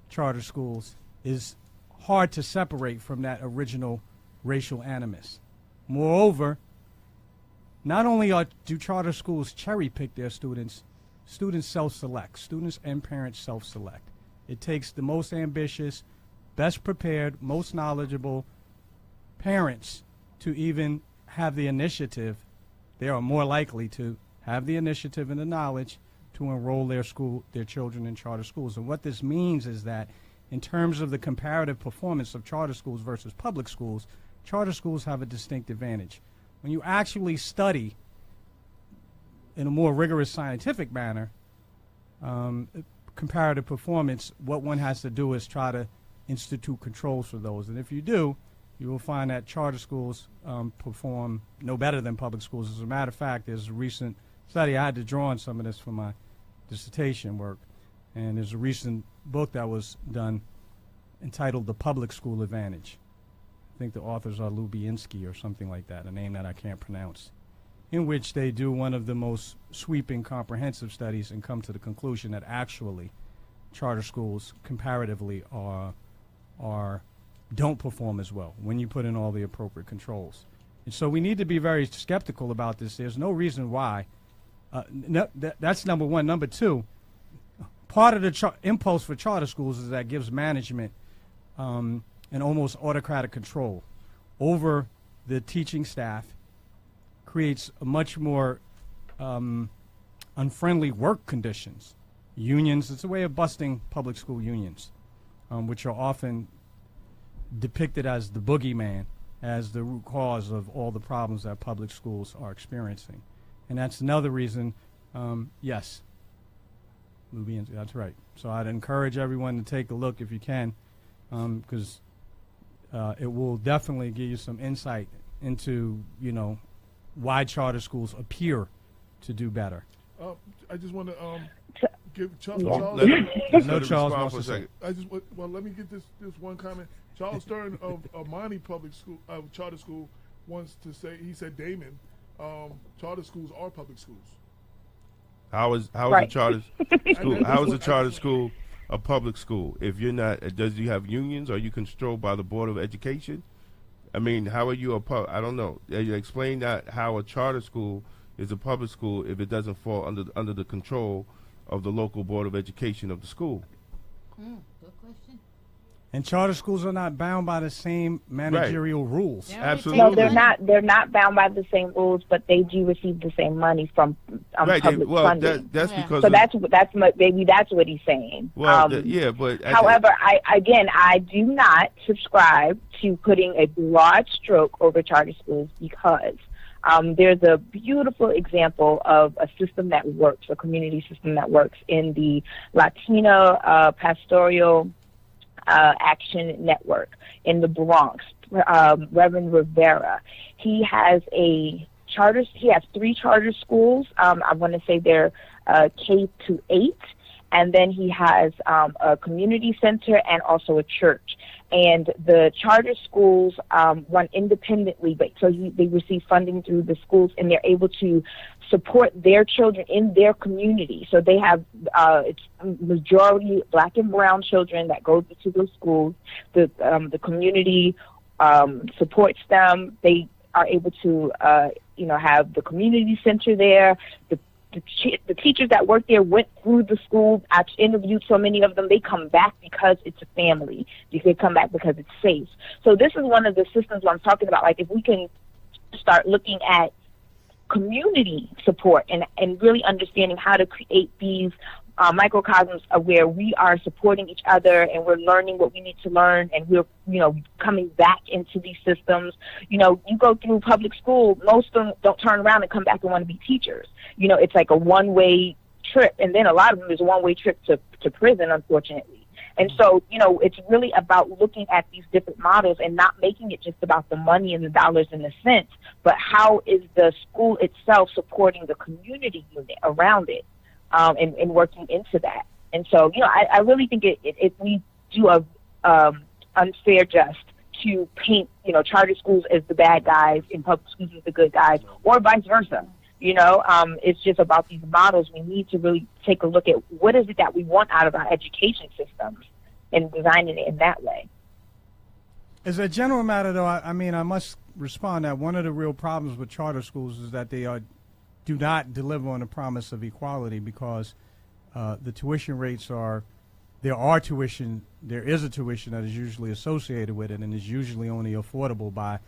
charter schools is hard to separate from that original racial animus. Moreover, not only do charter schools cherry pick their students, students self-select. Students and parents self-select. It takes the most ambitious, best prepared, most knowledgeable parents to even have the initiative. They are more likely to have the initiative and the knowledge to enroll their children in charter schools. And what this means is that in terms of the comparative performance of charter schools versus public schools, charter schools have a distinct advantage. When you actually study in a more rigorous scientific manner comparative performance, what one has to do is try to institute controls for those. And if you do, you will find that charter schools perform no better than public schools. As a matter of fact, there's a recent study. I had to draw on some of this for my dissertation work. And there's a recent book that was done entitled The Public School Advantage. I think the authors are Lubinsky or something like that, a name that I can't pronounce, in which they do one of the most sweeping, comprehensive studies and come to the conclusion that actually charter schools comparatively don't perform as well when you put in all the appropriate controls. And so we need to be very skeptical about this. There's no reason why. That's number one. Number two, part of the impulse for charter schools is that it gives management an almost autocratic control over the teaching staff, creates a much more unfriendly work conditions. Unions, it's a way of busting public school unions, which are often depicted as the boogeyman, as the root cause of all the problems that public schools are experiencing. And that's another reason Yes. Lubians, that's right. So I'd encourage everyone to take a look if you can, because it will definitely give you some insight into, why charter schools appear to do better. I just want to give Charles. No, Charles wants to say. Let me get this one comment. Charles Stern of Amani Public School, charter school, wants to say. He said, Damon, charter schools are public schools. How is Right. a charter school? How is a charter school a public school? If you're not, does you have unions? Are you controlled by the Board of Education? I mean, how are you I don't know. You explain that how a charter school is a public school if it doesn't fall under the control of the local Board of Education of the school. Good question. And charter schools are not bound by the same managerial rules. Yeah. Absolutely. No, they're not. They're not bound by the same rules, but they do receive the same money from public funding. That's Yeah. because So maybe that's what he's saying. but However, I do not subscribe to putting a broad stroke over charter schools because there's a beautiful example of a system that works, a community system that works in the Latino Pastoral Action Network in the Bronx. Reverend Rivera, he has He has 3 charter schools. I want to say they're K-8, and then he has a community center and also a church. And the charter schools run independently, but they receive funding through the schools, and they're able to support their children in their community. So they have it's majority Black and brown children that go to those schools. The community supports them. They are able to have the community center there. The teachers that work there went through the school. I've interviewed so many of them. They come back because it's a family. They come back because it's safe. So this is one of the systems I'm talking about. Like if we can start looking at community support and really understanding how to create these microcosms of where we are supporting each other and we're learning what we need to learn and we're, coming back into these systems. You go through public school, most of them don't turn around and come back and want to be teachers. It's like a one-way trip, and then a lot of them is a one-way trip to prison, unfortunately. And so, it's really about looking at these different models and not making it just about the money and the dollars and the cents, but how is the school itself supporting the community unit around it. And working into that. And so, I really think if we do a unfair just to paint, charter schools as the bad guys and public schools as the good guys, or vice versa. It's just about these models. We need to really take a look at what is it that we want out of our education systems and designing it in that way. As a general matter, though, I must respond that one of the real problems with charter schools is that they do not deliver on the promise of equality because the tuition rates there is a tuition that is usually associated with it and is usually only affordable by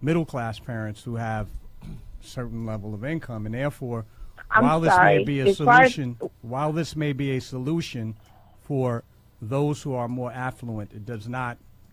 middle class parents who have a certain level of income, and therefore while this may be a solution for those who are more affluent,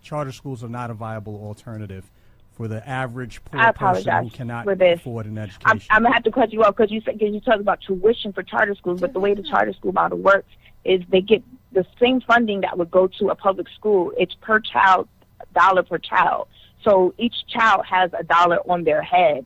charter schools are not a viable alternative for the average poor person who cannot afford an education. I'm going to have to cut you off because you talk about tuition for charter schools, but the way the charter school model works is they get the same funding that would go to a public school. It's per child, $1 per child. So each child has $1 on their head.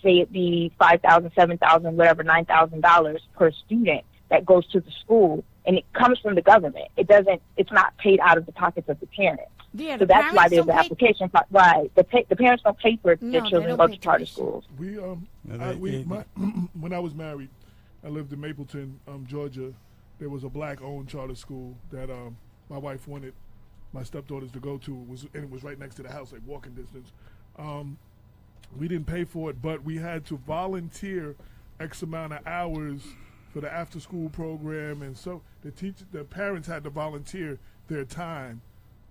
Say it be $5,000, $7,000, whatever, $9,000 per student that goes to the school, and it comes from the government. It's not paid out of the pockets of the parents. Yeah, so that's why there's an application. Right, the parents don't pay for their children to go to charter schools. When I was married, I lived in Mapleton, Georgia. There was a Black-owned charter school that my wife wanted my stepdaughters to go to. It was right next to the house, like walking distance. We didn't pay for it, but we had to volunteer X amount of hours for the after-school program, and so the parents had to volunteer their time.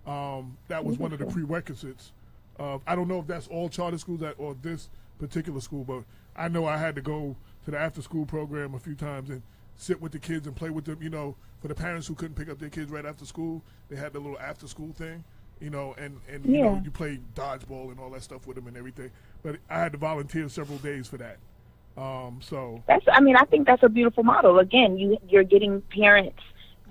That was one of the prerequisites. I don't know if that's all charter schools or this particular school, but I know I had to go to the after-school program a few times and sit with the kids and play with them. For the parents who couldn't pick up their kids right after school, they had the little after-school thing. And you play dodgeball and all that stuff with them and everything. But I had to volunteer several days for that. So I think that's a beautiful model. Again, you're getting parents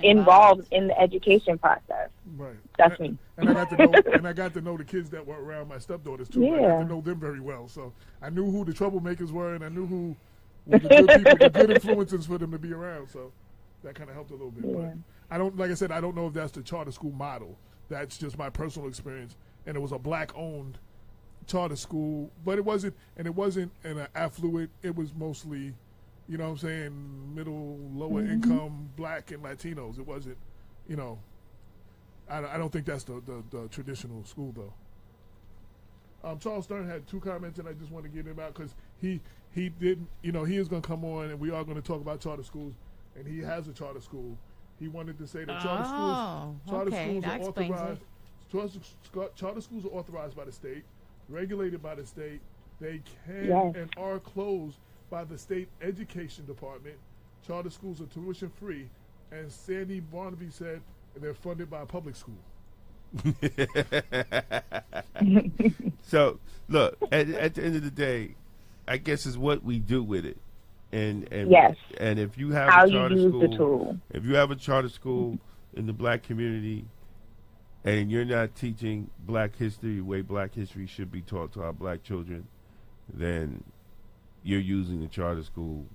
involved in the education process. Right. That's me. And I got to know the kids that were around my stepdaughters too. I got to know them very well. So I knew who the troublemakers were, and I knew who were the good people, the good influences for them to be around. So that kind of helped a little bit. Yeah. But like I said, I don't know if that's the charter school model. That's just my personal experience. And it was a black-owned charter school, but it wasn't in an affluent. It was mostly, you know what I'm saying, middle, lower income, black and Latinos. It wasn't, you know, I don't think that's the traditional school, though. Charles Stern had two comments, and I just want to get him out because he didn't, you know, he is going to come on, and we are going to talk about charter schools, and he has a charter school. He wanted to say that charter schools are authorized by the state, regulated by the state. They can and are closed by the state education department. Charter schools are tuition free, and Sandy Barnaby said they're funded by a public school. So look, at the end of the day, I guess is what we do with it, and if you have how a charter you use school, the tool. if you have a charter school in the black community, and you're not teaching black history the way black history should be taught to our black children, then you're using the charter school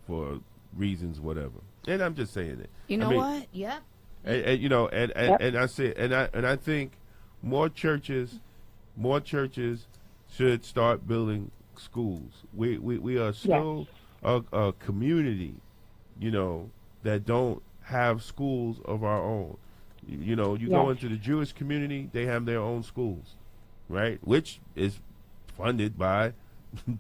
for reasons whatever. And I'm just saying it. You know what? Yep. And you know, and I say, and I think more churches should start building schools. We are still a community, you know, that don't have schools of our own. You know, you go into the Jewish community, they have their own schools, right? Which is funded by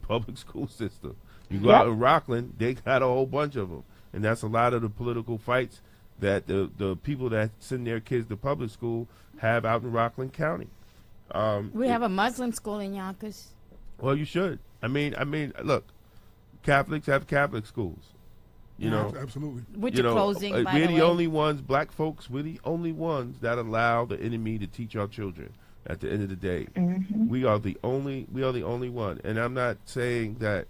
public school system. You go out in Rockland, they got a whole bunch of them, and that's a lot of the political fights that the people that send their kids to public school have out in Rockland County. We have a Muslim school in Yonkers. Well, you should. I mean, look, Catholics have Catholic schools. You know, absolutely. Which are closing, by we're the the way. only ones, black folks, we're the only ones that allow the enemy to teach our children. At the end of the day, we are the only one. And I'm not saying that,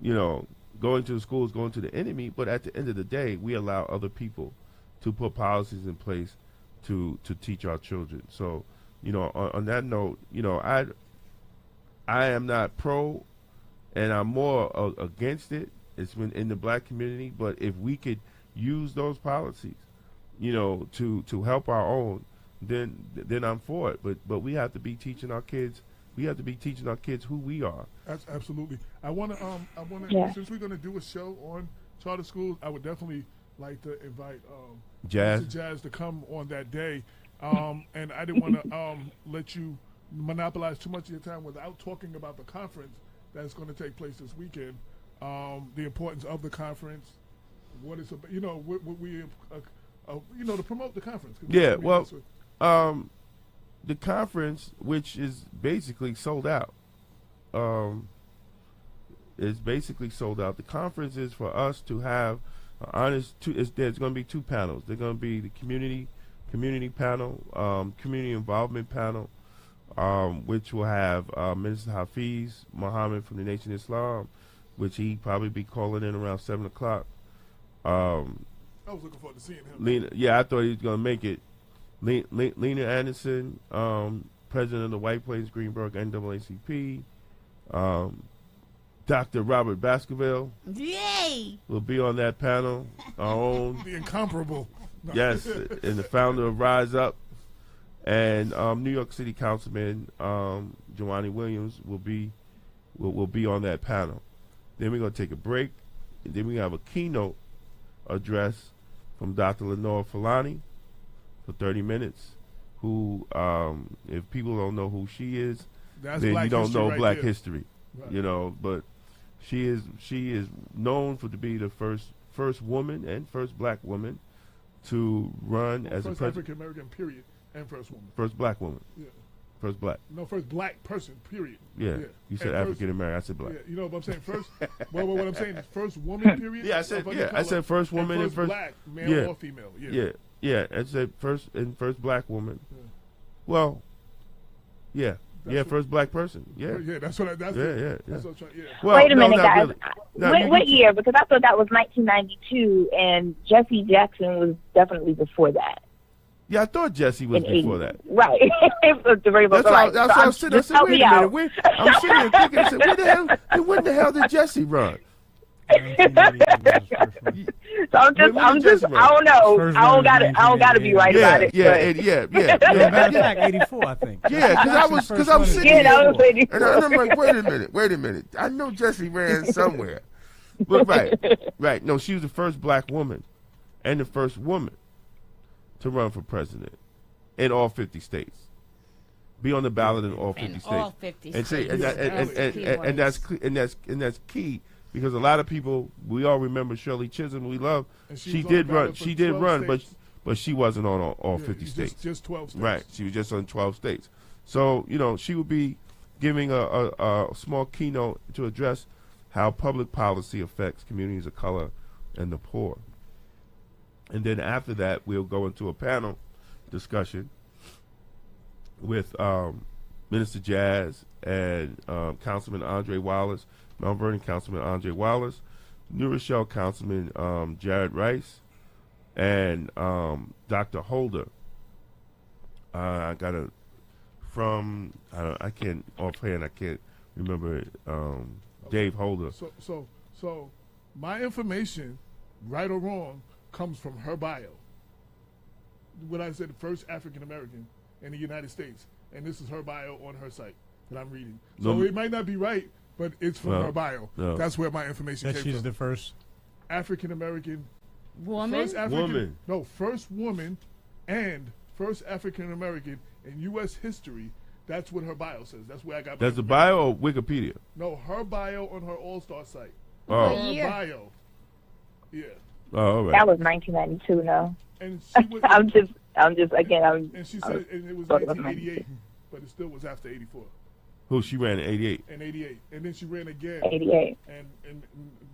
you know, going to the school is going to the enemy, but at the end of the day, we allow other people to put policies in place to teach our children. So, you know, on that note, you know, I am not pro, and I'm more against it. It's been in the black community, but if we could use those policies, you know, to help our own, then I'm for it. But we have to be teaching our kids. We have to be teaching our kids who we are. That's absolutely. I want to. Since we're going to do a show on charter schools, I would definitely like to invite Jazz to come on that day. And I didn't want to let you monopolize too much of your time without talking about the conference that's going to take place this weekend. The importance of the conference, what it's about, you know, what we, you know, to promote the conference. Yeah, well, the conference, which is basically sold out, is basically sold out. The conference is for us to have honest. There's going to be two panels. There's going to be the community panel, community involvement panel, which will have Minister Hafiz Muhammad from the Nation of Islam, which he probably be calling in around 7 o'clock. I was looking forward to seeing him. I thought he was going to make it. Lena Anderson, president of the White Plains Greenberg NAACP. Dr. Robert Baskerville will be on that panel. Our own. The incomparable. No. Yes, and the founder of Rise Up. And New York City Councilman Joanne Williams will be on that panel. Then we're going to take a break. And then we have a keynote address from Dr. Lenore Fulani for 30 minutes, who, if people don't know who she is, then you don't know black history, right. You know, but she is known to be the first woman and first black woman to run as a first African American, period, and first woman. First black woman. Yeah. First black. No, first black person, period. Yeah. You said African American, I said black. Yeah, you know, but I'm saying first. Well, what I'm saying is first woman, period. Yeah, I said first woman and first black, male or female. Yeah. I said first black woman. Yeah. Well, yeah. first black person. Yeah. Yeah, that's what I. That's Yeah, it. yeah, That's yeah. what I'm trying. Yeah. Well, Wait a no, minute, not guys. really. No, What year? Because I thought that was 1992, and Jesse Jackson was definitely before that. Yeah, I thought Jesse was In before 80. that. Right. The rainbow. That's Right. what I was sitting. I Just said, help wait me a out. minute. I'm sitting here thinking, I said, when the hell did Jesse run? 1988 was his first one. So I'm just, I don't know. First I one don't gotta be right about it. Yeah. Matter of fact, 84, I think. Yeah, because I was sitting Yeah, here. that was 84. And I'm like, wait a minute. I know Jesse ran somewhere. But right. No, she was the first black woman and the first woman to run for president in all 50 states. Be on the ballot in all 50 states. All 50 And states. that's key because a lot of people, we all remember Shirley Chisholm, we love. And She was on the did run. ballot for She did 12 run, states. but she wasn't on all Yeah, 50 states. Just 12 states. Right. She was just on 12 states. So, she would be giving a small keynote to address how public policy affects communities of color and the poor. And then after that, we'll go into a panel discussion with Minister Jazz and Councilman Andre Wallace, Mount Vernon Councilman Andre Wallace, New Rochelle Councilman Jared Rice, and Dr. Holder. I got I can't remember it. Dave Holder. So my information, right or wrong, comes from her bio. When I said the first African American in the United States, and this is her bio on her site that I'm reading. So it might not be right, but it's from her bio. No. That's where my information That came she's from. the first. African American. Woman? First woman and first African American in U.S. history. That's what her bio says. That's where I got my That's the information. bio or Wikipedia? No, her bio on her All-Star site. Oh. Her year? bio. Yeah. Oh, all right. That was 1992. No, And she was, I'm just again. and she said and it was talking about 1988, but it still was after 84 Who she ran in 88? and 88, and then she ran again 88, and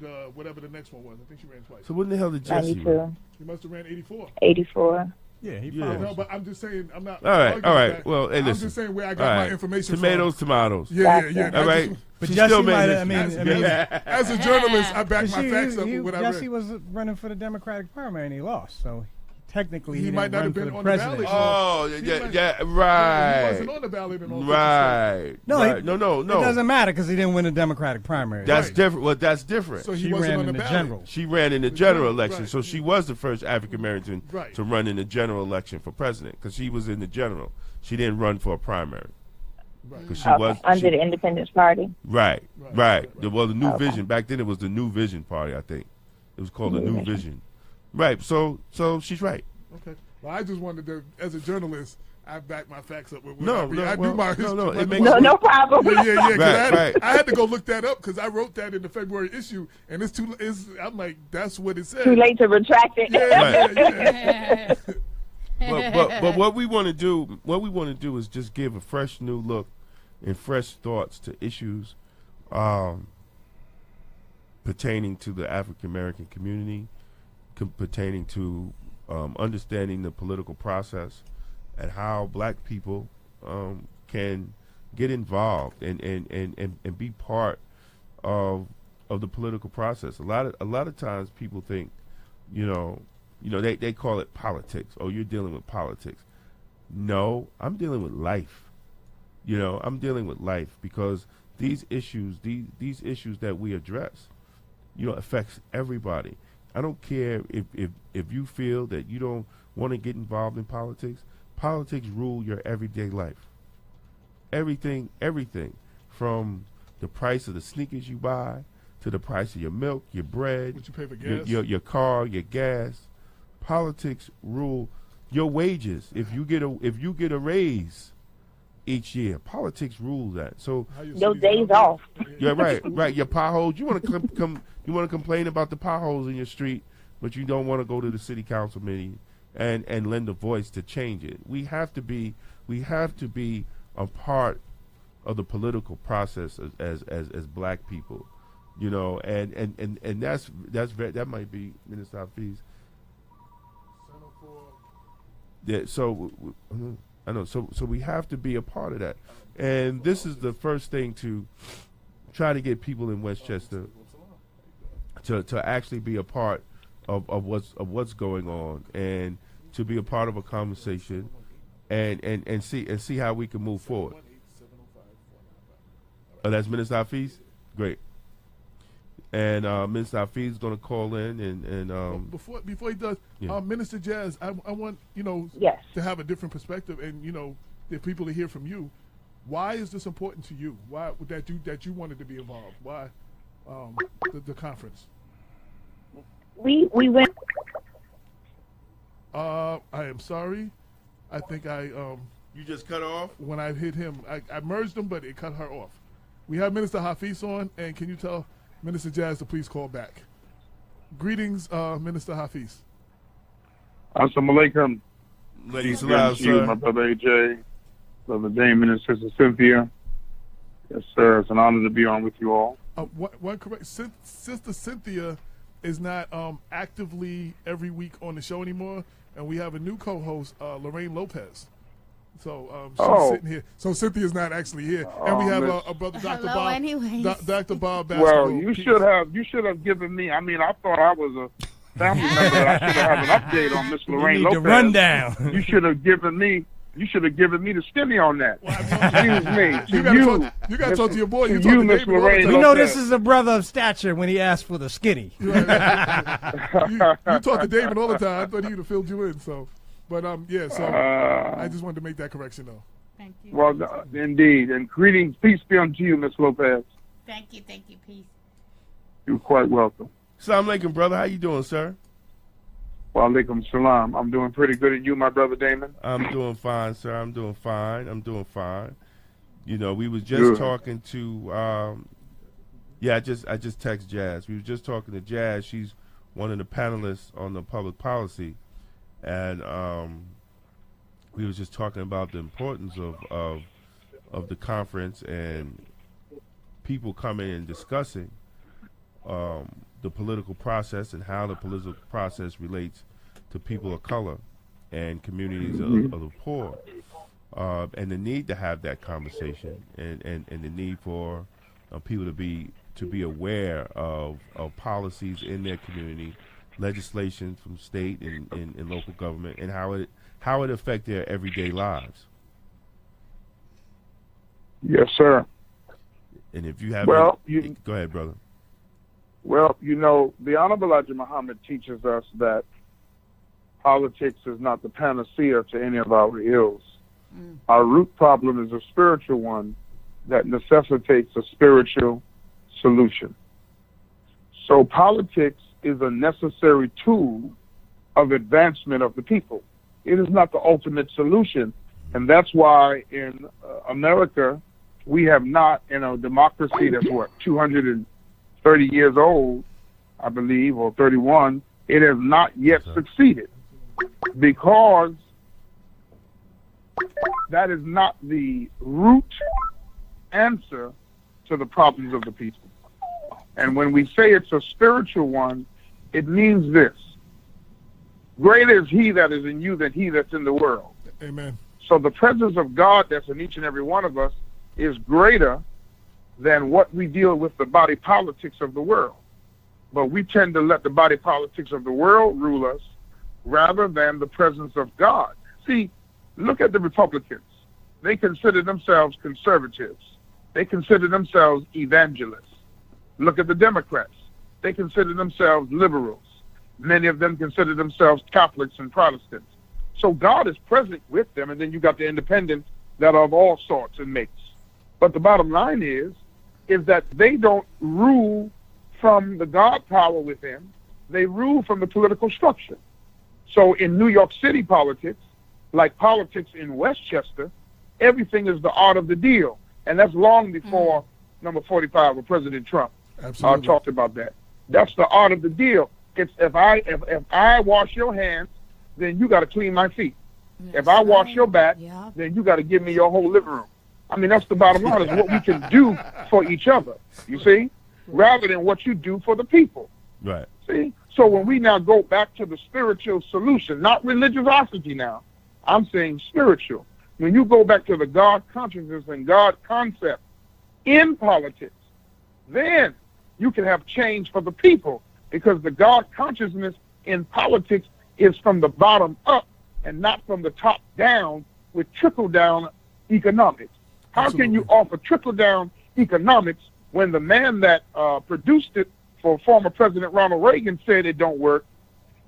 the whatever the next one was. I think she ran twice. So when the hell did Jesse run? 92, She must have ran 84. 84. Yeah, he Yeah. probably No, but I'm just saying I'm not. All right, arguing all right. that. Well, hey, I'm listen. just saying where I All got my right. information Tomatoes, from. tomatoes. Yeah. All right. Just- But She Jesse still made might history. have, as a journalist, I back my He- facts up he- with what I Jesse read. was running for the Democratic primary and he lost. So technically, He he, might didn't not run have for been the on the president. ballot. Oh, He yeah, might- yeah, He right. wasn't on the ballot in all 50 states. Right. No, right. No. It doesn't matter because he didn't win the Democratic primary. That's Right. different. Well, that's different. So he she wasn't ran on in the the ballot. general. She ran in the general Right. election, so she was the first African American Right. to run in the general election for president because she was in the general. She didn't run for a primary Right. because she Okay, was under she- the Independence Party. right. Right. Well, the New Okay. Vision back then it was the New Vision Party. I think it was called the New Vision. Right. So she's right. Okay. Well, I just wanted to, as a journalist, I back my facts up with what No, I read. no, I well, do my no, history. no, I it do makes- my- No problem. Yeah. 'Cause Right. I had to go look that up because I wrote that in the February issue, and it's too. I'm like, that's what it said. Too late to retract it. Yeah. But what we want to do is just give a fresh new look and fresh thoughts to issues pertaining to the African American community, pertaining to understanding the political process and how black people can get involved and be part of the political process. A lot of times people think, they call it politics. Oh, you're dealing with politics. No, I'm dealing with life. I'm dealing with life because these issues that we address, affects everybody. I don't care if you feel that you don't want to get involved in politics. Politics rule your everyday life. Everything from the price of the sneakers you buy to the price of your milk, your bread, What you pay for gas? your car, your gas. Politics rule your wages. If you get a raise each year, politics rule that. So How your Your city's days housing. off. yeah, right. Your potholes. You want to you want to complain about the potholes in your street, but you don't want to go to the city council meeting and lend a voice to change it. We have to be a part of the political process as black people, and that might be Minister Hafiz. Yeah. So I know. So we have to be a part of that. And this is the first thing to try to get people in Westchester to actually be a part of what's going on, and to be a part of a conversation, and see how we can move forward. Oh, that's Minister Hafiz? Great. And Minister Hafiz is going to call in and before he does, yeah. Minister Jazz, I want Yes. to have a different perspective, and the people to hear from you. Why is this important to you? Why that you wanted to be involved? Why the conference? We went. I am sorry. I think you just cut off? when I hit him, I merged them, but it cut her off. We have Minister Hafiz on, and can you tell Minister Jazz to please call back? Greetings, Minister Hafiz. Assalamu alaikum. Ladies Good aloud, to you, sir. my brother AJ, brother Damon, and sister Cynthia. Yes, sir. It's an honor to be on with you all. One correct. Sister Cynthia is not actively every week on the show anymore, and we have a new co-host, Lorraine Lopez. So she's sitting here. So Cynthia's not actually here, and we have a brother, Dr. Hello, Bob. anyways. Dr. Bob Well, Basketball. you should have given me. I mean, I thought I was a family member. I should have had an update on Miss You Lorraine need Lopez. the rundown. You should have given me. You should have given me the stimmy on that. Excuse me. You got to talk to your boy. You to talk you, to Miss David all the Lorraine time. You know Lopez. this is a brother of stature when he asked for the skinny. you talk to David all the time. I thought he would have filled you in. So, but yeah. So I just wanted to make that correction, though. Thank you. Well, indeed. And greetings, peace be unto you, Miss Lopez. Thank you, peace. You're quite welcome. Assalamu alaikum, brother. How you doing, sir? Wa alaikum salam. I'm doing pretty good. And you, my brother Damon? I'm doing fine, sir. I'm doing fine. We was just Good. talking to I just text Jazz. We was just talking to Jazz. She's one of the panelists on the public policy, and we was just talking about the importance of the conference and people coming and discussing the political process and how the political process relates to people of color and communities of the poor, and the need to have that conversation, and the need for people to be aware of policies in their community, legislation from state and local government, and how it affects their everyday lives. Yes, sir. And if you have Well, go ahead, brother. Well, the Honorable Elijah Muhammad teaches us that politics is not the panacea to any of our ills. Our root problem is a spiritual one that necessitates a spiritual solution. So politics is a necessary tool of advancement of the people. It is not the ultimate solution. And that's why in America, we have not, in a democracy that's 230 years old, I believe, or 31, it has not yet succeeded, because that is not the root answer to the problems of the people. And when we say it's a spiritual one, it means this: greater is he that is in you than he that's in the world. Amen. So the presence of God that's in each and every one of us is greater than what we deal with the body politics of the world. But we tend to let the body politics of the world rule us rather than the presence of God. See, look at the Republicans. They consider themselves conservatives. They consider themselves evangelists. Look at the Democrats. They consider themselves liberals. Many of them consider themselves Catholics and Protestants. So God is present with them, and then you got the independents that are of all sorts and makes. But the bottom line is that they don't rule from the God power within. They rule from the political structure. So in New York City politics, like politics in Westchester, everything is the art of the deal. And that's long before number 45 or President Trump talked about that. That's the art of the deal. It's if I wash your hands, then you got to clean my feet. If I wash your back, then you got to give me your whole living room. I mean, that's the bottom line, is what we can do for each other, you see, rather than what you do for the people. Right. See? So when we now go back to the spiritual solution, not religiosity now, I'm saying spiritual. when you go back to the God consciousness and God concept in politics, then you can have change for the people, because the God consciousness in politics is from the bottom up and not from the top down with trickle-down economics. How Absolutely. can you offer trickle-down economics when the man that produced it for former President Ronald Reagan said it don't work,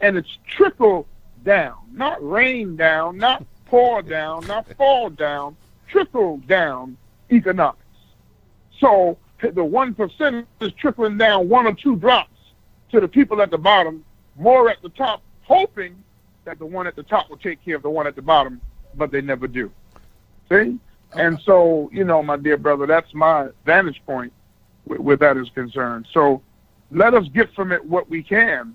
and it's trickle down, not rain down, not pour down, not fall down, trickle down economics. So the 1% is trickling down 1 or 2 drops to the people at the bottom, more at the top, hoping that the one at the top will take care of the one at the bottom, but they never do. See? And so, you know, my dear brother, that's my vantage point where that is concerned. So let us get from it what we can.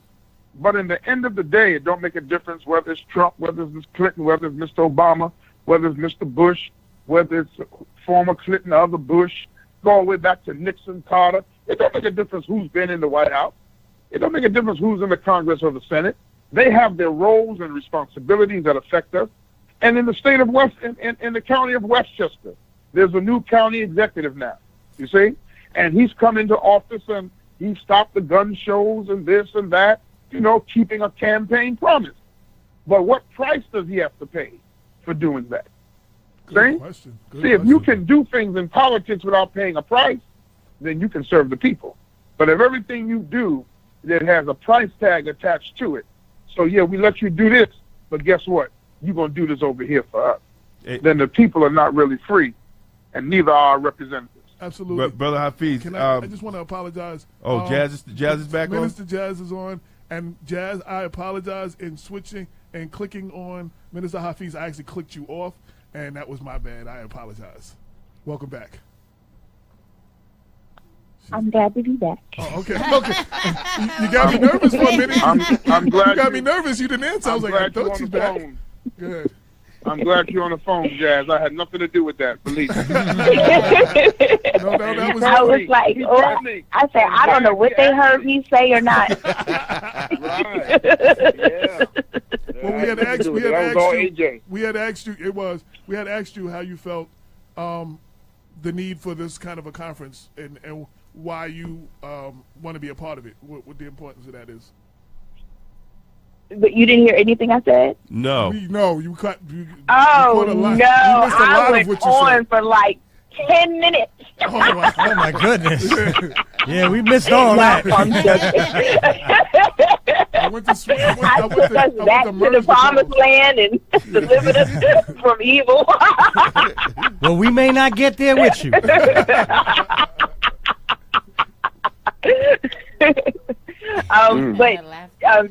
But in the end of the day, it don't make a difference whether it's Trump, whether it's Clinton, whether it's Mr. Obama, whether it's Mr. Bush, whether it's former Clinton, other Bush, go all the way back to Nixon, Carter. It don't make a difference who's been in the White House. It don't make a difference who's in the Congress or the Senate. They have their roles and responsibilities that affect us. And in the state of in the county of Westchester, there's a new county executive now, you see? And he's come into office and he stopped the gun shows and this and that, you know, keeping a campaign promise. But what price does he have to pay for doing that? Good question. Good See, if you question. can do things in politics without paying a price, then you can serve the people. But if everything you do that has a price tag attached to it, so yeah, we let you do this, but guess what? You're going to do this over here for us. Then the people are not really free, and neither are our representatives. Absolutely. Brother Hafiz. Can I just want to apologize. Jazz is back on? Minister Jazz is on. And Jazz, I apologize in switching and clicking on Minister Hafiz. I actually clicked you off, and that was my bad. I apologize. Welcome back. I'm glad to be back. Oh, okay. You got me nervous for a minute. I'm glad you got me nervous. You didn't answer. I was like, I thought she's back. Phone. Good. I'm glad you're on the phone, Jazz. I had nothing to do with that, believe me. No, that was I was like, I said, I don't know what they heard me say or not. Right. Yeah. Well, we had asked you how you felt the need for this kind of a conference and why you want to be a part of it, what the importance of that is. But you didn't hear anything I said? No. You cut. Oh, you no. missed a lot I of went what you on said. for like 10 minutes. Oh, my Oh my goodness. Yeah, we missed all that. I'm joking. I went to I took us back to the promised land and delivered us from evil. Well, we may not get there with you. But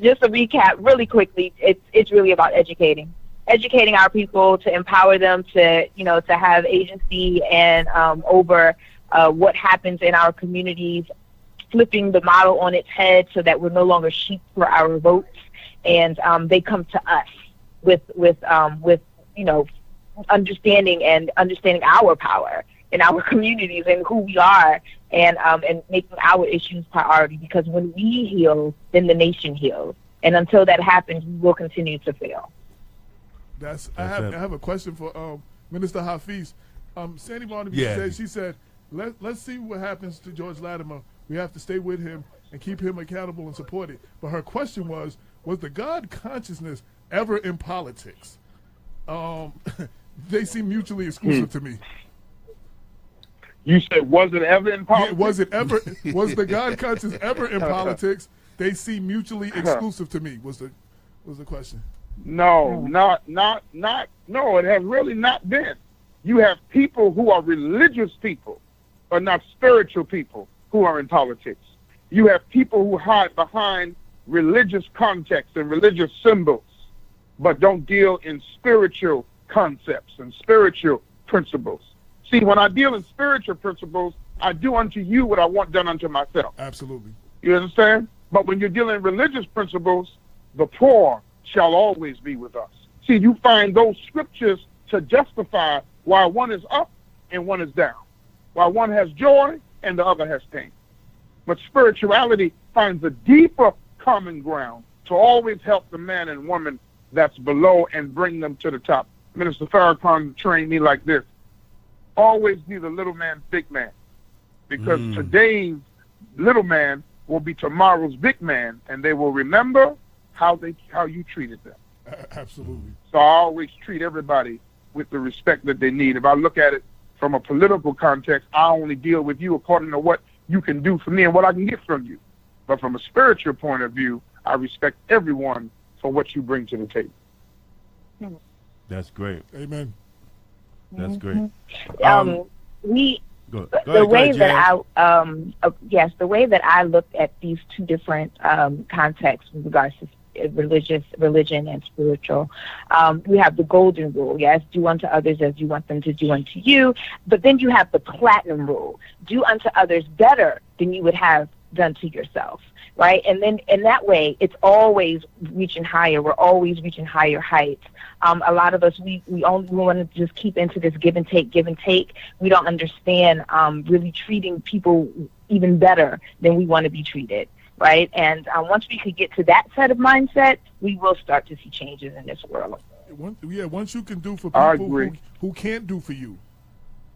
just to recap really quickly, it's really about educating our people to empower them to have agency and over what happens in our communities, flipping the model on its head so that we're no longer sheep for our votes, and they come to us with understanding our power in our communities and who we are, and making our issues priority, because when we heal, then the nation heals. And until that happens, we will continue to fail. I have a question for Minister Hafiz. Sandy Barnaby said, let's see what happens to George Latimer. We have to stay with him and keep him accountable and support it. But her question was the God consciousness ever in politics? They seem mutually exclusive to me. You said, was it ever in politics? Yeah, was the God consciousness ever in politics? They seem mutually exclusive to me, was the question. No, no, it has really not been. You have people who are religious people, but not spiritual people, who are in politics. You have people who hide behind religious context and religious symbols, but don't deal in spiritual concepts and spiritual principles. See, when I deal in spiritual principles, I do unto you what I want done unto myself. Absolutely. You understand? But when you're dealing in religious principles, the poor shall always be with us. See, you find those scriptures to justify why one is up and one is down, why one has joy and the other has pain. But spirituality finds a deeper common ground to always help the man and woman that's below and bring them to the top. Minister Farrakhan trained me like this. Always be the little man, big man. Because today's little man will be tomorrow's big man, and they will remember how you treated them. Absolutely. So I always treat everybody with the respect that they need. If I look at it from a political context, I only deal with you according to what you can do for me and what I can get from you. But from a spiritual point of view, I respect everyone for what you bring to the table. That's great. Amen. That's great. The way that I looked at these two different contexts with regards to religion and spiritual, we have the golden rule. Yes, do unto others as you want them to do unto you. But then you have the platinum rule: do unto others better than you would have done to yourself. Right? And then in that way, it's always reaching higher. We're always reaching higher heights. A lot of us, we only want to just keep into this give and take. We don't understand really treating people even better than we want to be treated, right? And once we could get to that set of mindset, we will start to see changes in this world. Once you can do for people who can't do for you,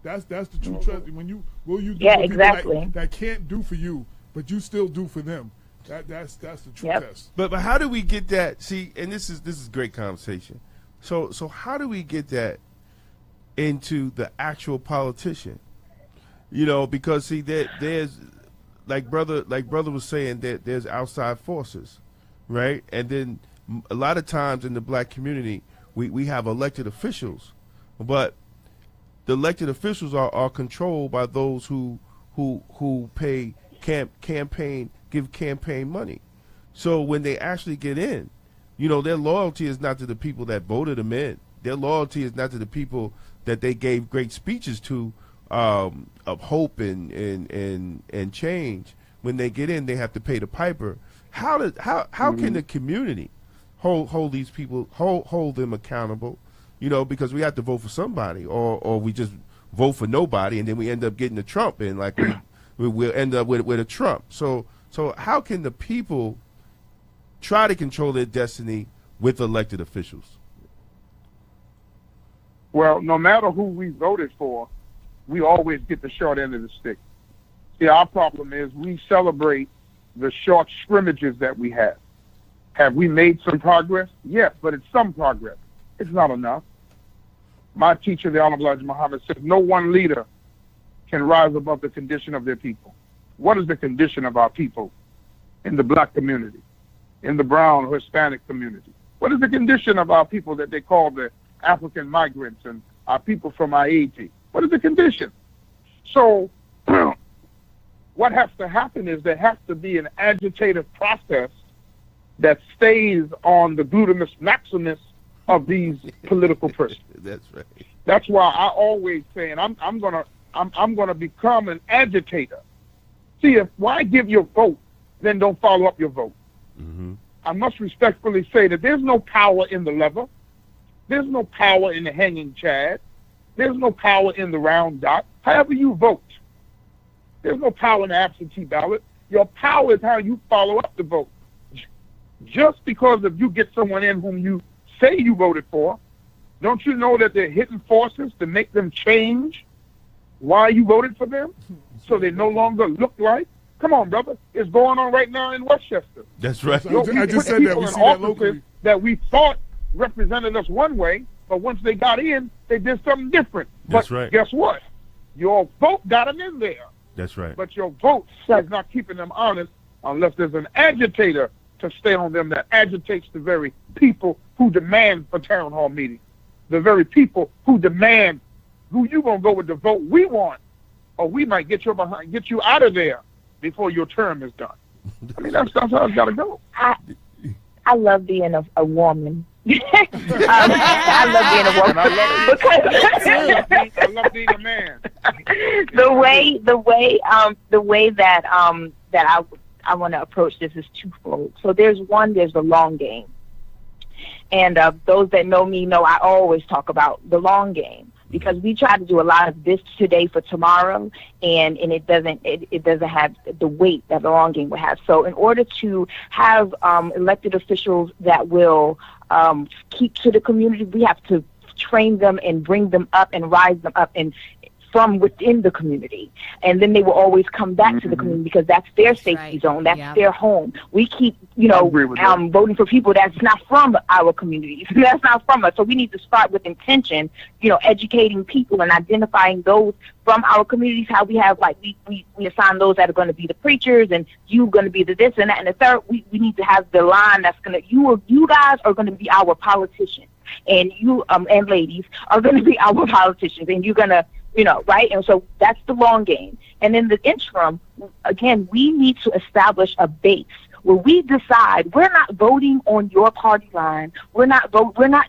that's the true trust. When you do for people that can't do for you, but you still do for them. That's the true test. But how do we get that? See, and this is great conversation. So how do we get that into the actual politician? You know, because see, there's like brother was saying, that there's outside forces, right? And then a lot of times in the black community, we have elected officials, but the elected officials are controlled by those who pay give campaign money. So when they actually get in, you know, their loyalty is not to the people that voted them in. Their loyalty is not to the people that they gave great speeches to of hope and change. When they get in, they have to pay the piper. How can the community hold these people, hold them accountable? You know, because we have to vote for somebody, or we just vote for nobody, and then we end up getting a Trump in, like we'll end up with a Trump. So how can the people try to control their destiny with elected officials? Well, no matter who we voted for, we always get the short end of the stick. See, our problem is we celebrate the short scrimmages that we have. Have we made some progress? Yes, but it's some progress. It's not enough. My teacher, the Honorable Elijah Muhammad, said no one leader can rise above the condition of their people. What is the condition of our people in the black community, in the brown or Hispanic community? What is the condition of our people that they call the African migrants and our people from Haiti? What is the condition? So what has to happen is there has to be an agitative process that stays on the gluteus maximus of these political persons. That's right. That's why I always say, and I'm gonna become an agitator. See, why give your vote, then don't follow up your vote? Mm-hmm. I must respectfully say that there's no power in the lever. There's no power in the hanging chad. There's no power in the round dot. However you vote, there's no power in the absentee ballot. Your power is how you follow up the vote. Just because if you get someone in whom you say you voted for, don't you know that they're hidden forces to make them change why you voted for them, so they no longer look like? Come on, brother. It's going on right now in Westchester. That's right. I just said that. We see that locally. That we thought represented us one way, but once they got in, they did something different. That's but right. Guess what? Your vote got them in there. That's right. But your vote is not keeping them honest unless there's an agitator to stay on them that agitates the very people who demand for town hall meetings, the very people who demand who you gonna go with the vote we want, or we might get you out of there before your term is done. I mean, that's how it's got to go. I love being a woman. I love being a woman. I love being a man. The way that I want to approach this is twofold. So there's the long game, and those that know me know I always talk about the long game, because we try to do a lot of this today for tomorrow, and it doesn't have the weight that the long game would have. So in order to have elected officials that will keep to the community, we have to train them and bring them up and rise them up and from within the community. And then they will always come back to the community because that's their safety zone. That's their home. We keep, voting for people that's not from our communities. That's not from us. So we need to start with intention, educating people and identifying those from our communities, how we have, like, we assign those that are going to be the preachers and you going to be the this and that and the third. We need to have the line that's going to, you guys are going to be our politicians, and you and ladies are going to be our politicians, and you're going to, right? And so that's the long game. And in the interim, again, we need to establish a base where we decide we're not voting on your party line. We're not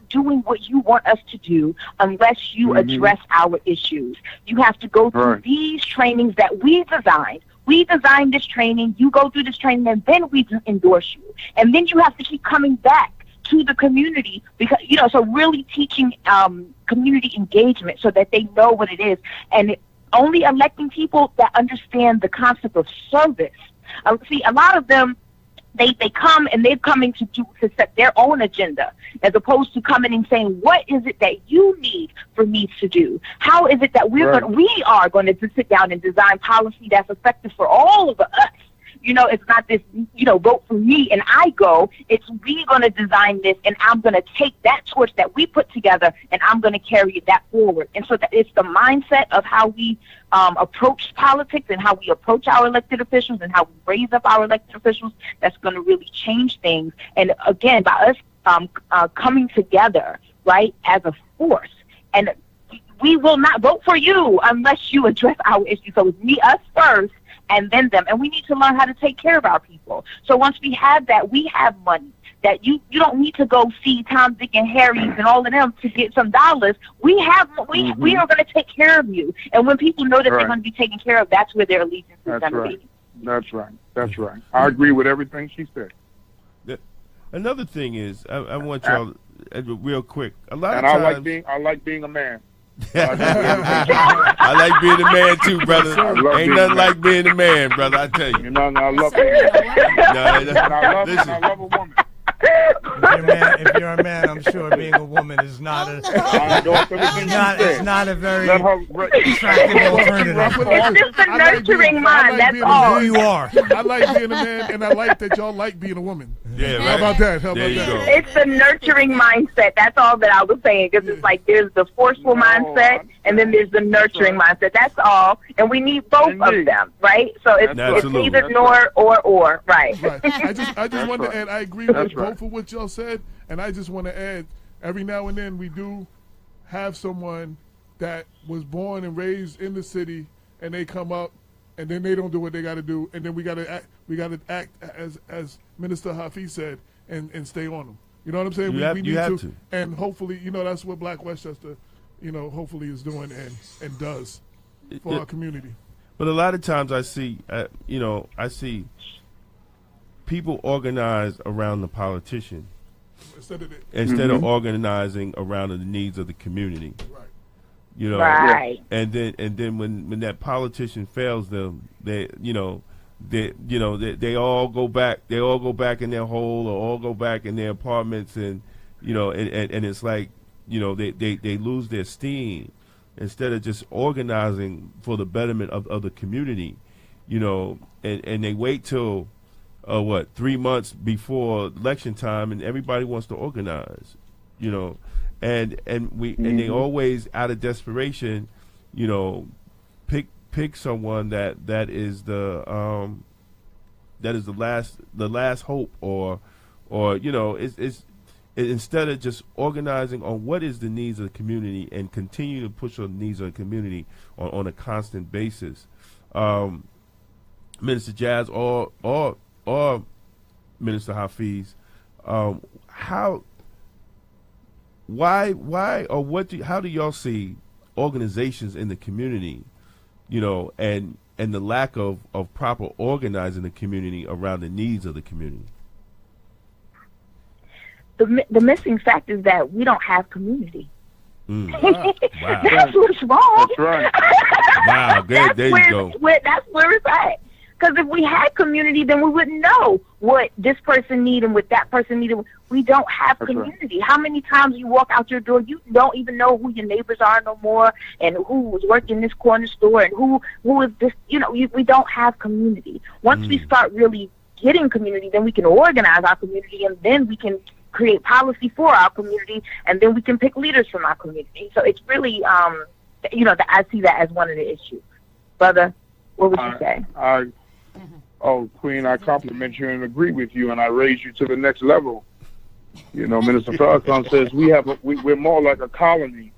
doing what you want us to do unless you address our issues. You have to go through these trainings that we designed. We designed this training. You go through this training, and then we endorse you. And then you have to keep coming back to the community because, so really teaching community engagement so that they know what it is. And only electing people that understand the concept of service. See, a lot of them, they come and they're coming to set their own agenda as opposed to coming and saying, what is it that you need for me to do? How is it that we are going to sit down and design policy that's effective for all of us? It's not this, vote for me and I go. It's we going to design this, and I'm going to take that torch that we put together, and I'm going to carry that forward. And so that it's the mindset of how we approach politics and how we approach our elected officials and how we raise up our elected officials that's going to really change things. And again, by us coming together, right, as a force, and we will not vote for you unless you address our issues. So it's me, us first, and then them. And we need to learn how to take care of our people. So once we have that, we have money. That you don't need to go see Tom, Dick, and Harry's and all of them to get some dollars. We are going to take care of you. And when people know that they're going to be taken care of, that's where their allegiance is going to be. That's right. I agree with everything she said. Another thing is, I want y'all real quick. A lot of times, I like being a man. I like being a man too, brother. Ain't nothing like being a man, brother. I tell you. I love being a man. I love a woman. If you're a man, I'm sure being a woman is not it's not a very attractive alternative. It's just a nurturing mind. That's all. Who you are. I like being a man, and I like that y'all like being a woman. Yeah, right. How about that? It's a nurturing mindset. That's all that I was saying. Because it's like there's the forceful mindset, and then there's the nurturing mindset. That's all. And we need both of them, right? So it's either nor or, right? I just want to add, I agree with both of what y'all said, and I just want to add, every now and then we do have someone that was born and raised in the city, and they come up, and then they don't do what they got to do, and then we got to act as Minister Hafiz said, and stay on them. You know what I'm saying? We need to, and hopefully, that's what Black Westchester, hopefully is doing and does for our community. But a lot of times I see, people organize around the politician instead of organizing around the needs of the community. Right. And then when that politician fails them, they all go back. They all go back in their hole, or all go back in their apartments, and and it's like they lose their steam instead of just organizing for the betterment of the community, and they wait till 3 months before election time, and everybody wants to organize, and they always, out of desperation, pick someone that is the last hope, or it's instead of just organizing on what is the needs of the community and continue to push on the needs of the community on a constant basis. Minister Jazz or Minister Hafiz, how do y'all see organizations in the community, and the lack of proper organizing the community around the needs of the community? The missing fact is that we don't have community. Wow. That's what's wrong. That's right. Wow, good. There you go. That's where it's at. Because if we had community, then we wouldn't know what this person needed and what that person needed. We don't have community. How many times you walk out your door, you don't even know who your neighbors are no more, and who was working this corner store, and who is this. We don't have community. Once we start really getting community, then we can organize our community, and then we can create policy for our community, and then we can pick leaders from our community. So it's really, I see that as one of the issues. Brother, what would you say? Oh, Queen, I compliment you and agree with you, and I raise you to the next level. Minister Farrakhan says we're more like a colony,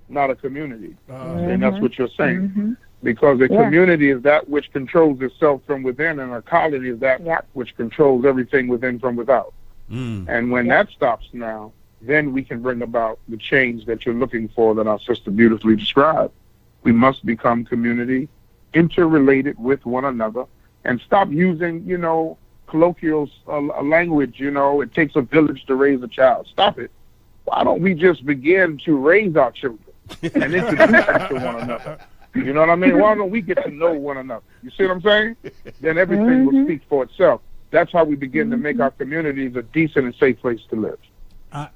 not a community. And that's what you're saying. Because a community is that which controls itself from within, and a colony is that which controls everything within from without. And when that stops now, then we can bring about the change that you're looking for that our sister beautifully described. We must become community, interrelated with one another, and stop using, colloquial language, it takes a village to raise a child. Stop it. Why don't we just begin to raise our children and introduce them to one another? You know what I mean? Why don't we get to know one another? You see what I'm saying? Then everything will speak for itself. That's how we begin to make our communities a decent and safe place to live. I'd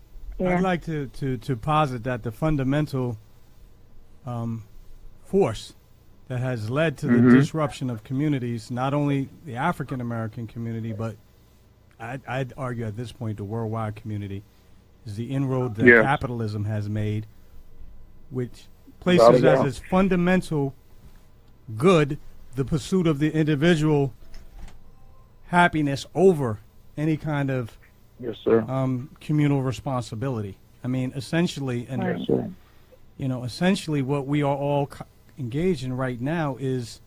like to posit that the fundamental force that has led to the disruption of communities, not only the African American community, but I'd argue at this point the worldwide community, is the inroad that capitalism has made, which places as its fundamental good the pursuit of the individual happiness over any kind of communal responsibility. I mean, essentially, essentially what we are all engaged in right now is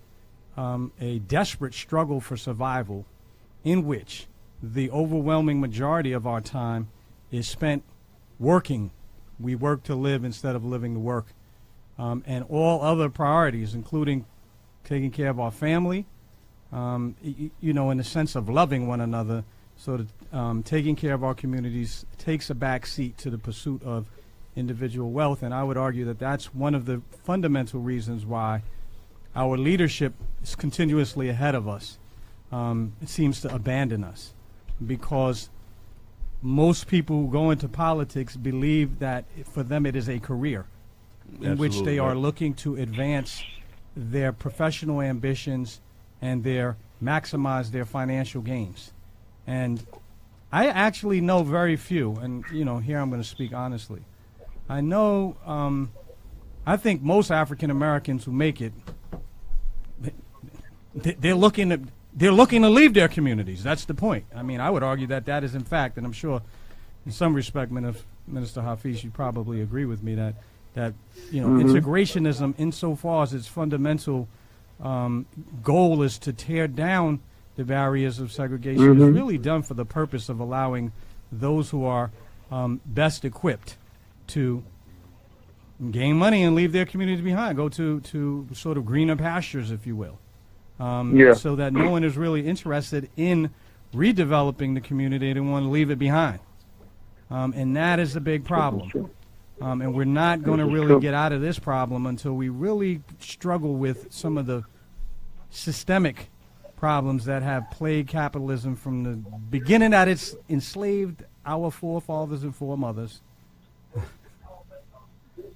a desperate struggle for survival, in which the overwhelming majority of our time is spent working. We work to live instead of living to work, and all other priorities, including taking care of our family, in the sense of loving one another. So that taking care of our communities takes a back seat to the pursuit of individual wealth. And I would argue that that's one of the fundamental reasons why our leadership is continuously ahead of us. It seems to abandon us, because most people who go into politics believe that for them it is a career in which they are looking to advance their professional ambitions and maximize their financial gains. And I actually know very few, and here I'm going to speak honestly. I know, I think most African Americans who make it, they're looking to leave their communities. That's the point. I mean, I would argue that is in fact, and I'm sure in some respect, Minister Hafiz, you probably agree with me that integrationism, insofar as its fundamental goal is to tear down the barriers of segregation, is really done for the purpose of allowing those who are best equipped to gain money and leave their communities behind, go to sort of greener pastures, if you will, so that no one is really interested in redeveloping the community. They want to leave it behind, and that is a big problem. And we're not going to really get out of this problem until we really struggle with some of the systemic problems that have plagued capitalism from the beginning that it's enslaved our forefathers and foremothers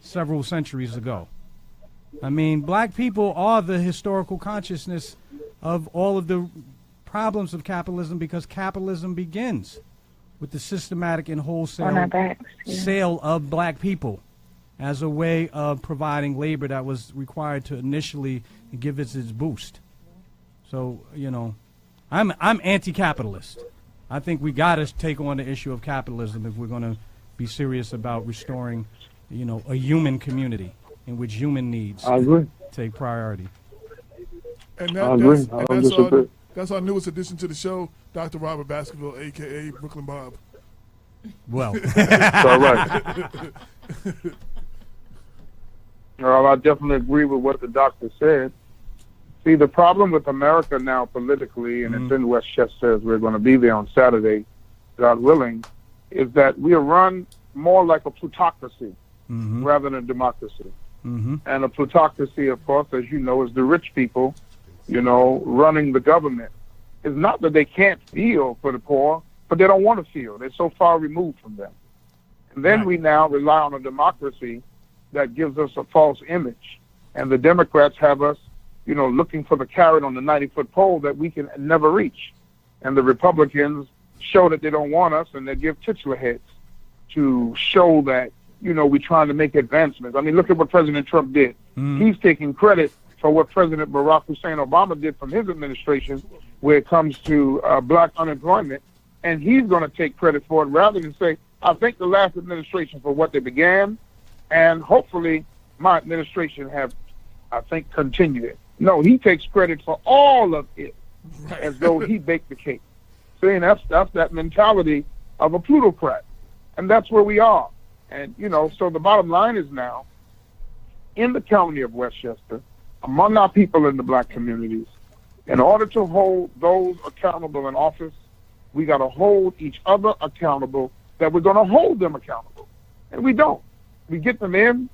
several centuries ago. I mean, black people are the historical consciousness of all of the problems of capitalism, because capitalism begins with the systematic and wholesale sale of black people as a way of providing labor that was required to initially give it its boost. So, I'm anti-capitalist. I think we got to take on the issue of capitalism if we're going to be serious about restoring, a human community in which human needs take priority. And that's our newest addition to the show, Dr. Robert Baskerville, a.k.a. Brooklyn Bob. Well. All right. Well, I definitely agree with what the doctor said. See, the problem with America now politically, and it's in West Chester, as we're going to be there on Saturday, God willing, is that we are run more like a plutocracy rather than a democracy. And a plutocracy, of course, as you know, is the rich people running the government, is not that they can't feel for the poor, but they don't want to feel. They're so far removed from them. And then we now rely on a democracy that gives us a false image. And the Democrats have us, looking for the carrot on the 90-foot pole that we can never reach. And the Republicans show that they don't want us, and they give titular heads to show that, we're trying to make advancements. I mean, look at what President Trump did. He's taking credit for what President Barack Hussein Obama did from his administration where it comes to black unemployment, and he's going to take credit for it rather than say, I thank the last administration for what they began, and hopefully my administration have, I think, continued it. No, he takes credit for all of it as though he baked the cake. See, and that's that mentality of a plutocrat, and that's where we are. And, so the bottom line is now, in the county of Westchester, among our people in the black communities, in order to hold those accountable in office, we got to hold each other accountable that we're going to hold them accountable. And we don't. We get them in,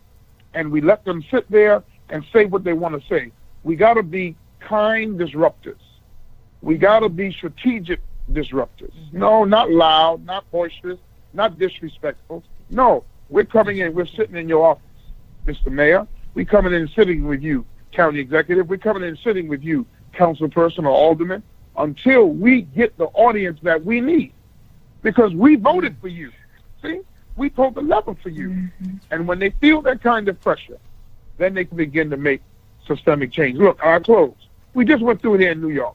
and we let them sit there and say what they want to say. We got to be kind disruptors. We got to be strategic disruptors. No, not loud, not boisterous, not disrespectful. No, we're coming in, we're sitting in your office, Mr. Mayor. We're coming in and sitting with you, county executive. We're coming in and sitting with you, councilperson or alderman, until we get the audience that we need. Because we voted for you. See? We pulled the lever for you. And when they feel that kind of pressure, then they can begin to make systemic change. Look, I'll close. We just went through here in New York.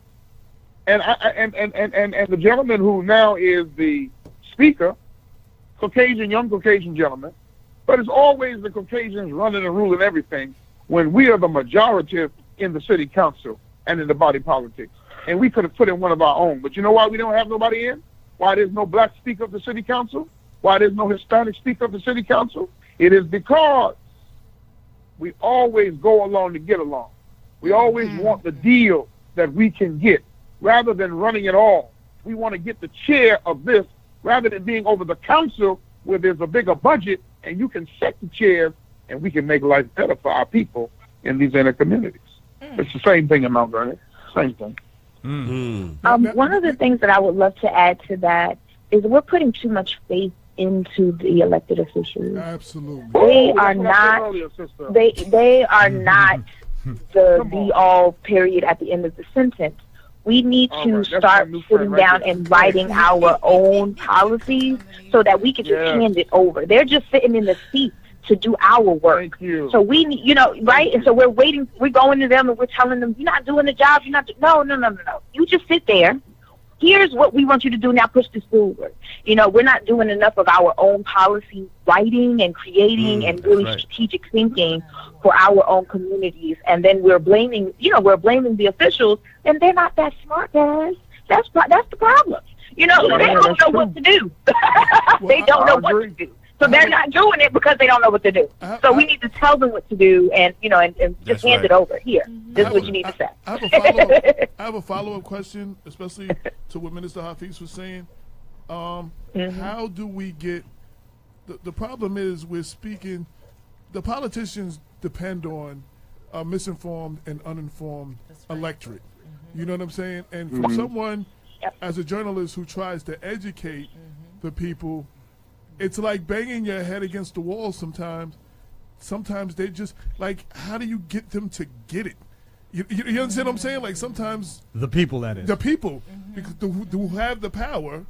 And the gentleman who now is the speaker, young Caucasian gentleman, but it's always the Caucasians running and ruling everything when we are the majority in the city council and in the body politics. And we could have put in one of our own. But you know why we don't have nobody in? Why there's no black speaker of the city council? Why there's no Hispanic speaker of the city council? It is because we always go along to get along. We always want the deal that we can get rather than running it all. We want to get the chair of this rather than being over the council where there's a bigger budget and you can set the chairs and we can make life better for our people in these inner communities. It's the same thing in Mount Vernon. Same thing. One of the things that I would love to add to that is we're putting too much faith into the elected officials. Absolutely. They are not. They are not the be all period at the end of the sentence. We need to start sitting down and writing our own policies so that we can just hand it over. They're just sitting in the seat to do our work. Thank you. So we, right? And so we're waiting. We're going to them and we're telling them, you're not doing the job. You're not. No. You just sit there. Here's what we want you to do now. Push this forward. We're not doing enough of our own policy writing and creating and really strategic thinking for our own communities. And then we're blaming the officials, and they're not that smart, guys. That's the problem. They don't know what to do. They don't know what to do. So they're not doing it because they don't know what to do. So we need to tell them what to do and just hand it over. Here, this is what you need to say. I have a follow-up question, especially to what Minister Hafiz was saying. How do we get the problem is we're speaking, the politicians depend on a misinformed and uninformed electorate. You know what I'm saying? And for someone as a journalist who tries to educate the people, it's like banging your head against the wall sometimes. Sometimes they just, like, how do you get them to get it? You understand what I'm saying? Like, sometimes the people, that is. The people, because who have the power,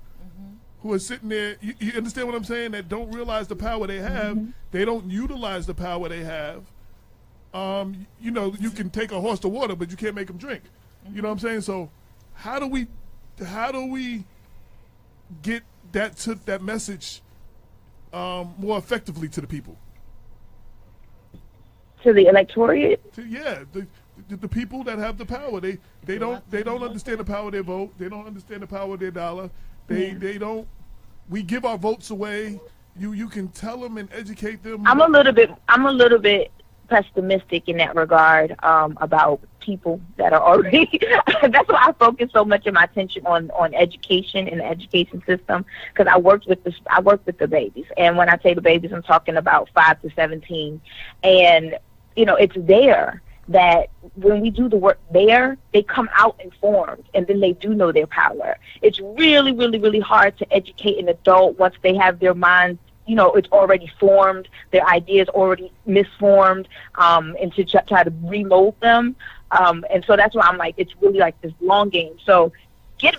who are sitting there, you understand what I'm saying, that don't realize the power they have. They don't utilize the power they have. You can take a horse to water, but you can't make them drink. You know what I'm saying? So how do we get that message more effectively to the people? To the electorate? The people that have the power. They don't understand the power of their vote. They don't understand the power of their dollar. They don't. We give our votes away. You can tell them and educate them. I'm a little bit pessimistic in that regard about people that are already. That's why I focus so much of my attention on education and the education system, because I work with the babies, and when I say the babies, I'm talking about 5 to 17, and it's there. that when we do the work there, they come out informed, and then they do know their power. It's really, really, really hard to educate an adult once they have their minds, you know, it's already formed, their ideas already misformed, and to try to remold them. And so that's why I'm like, it's really like this long game. So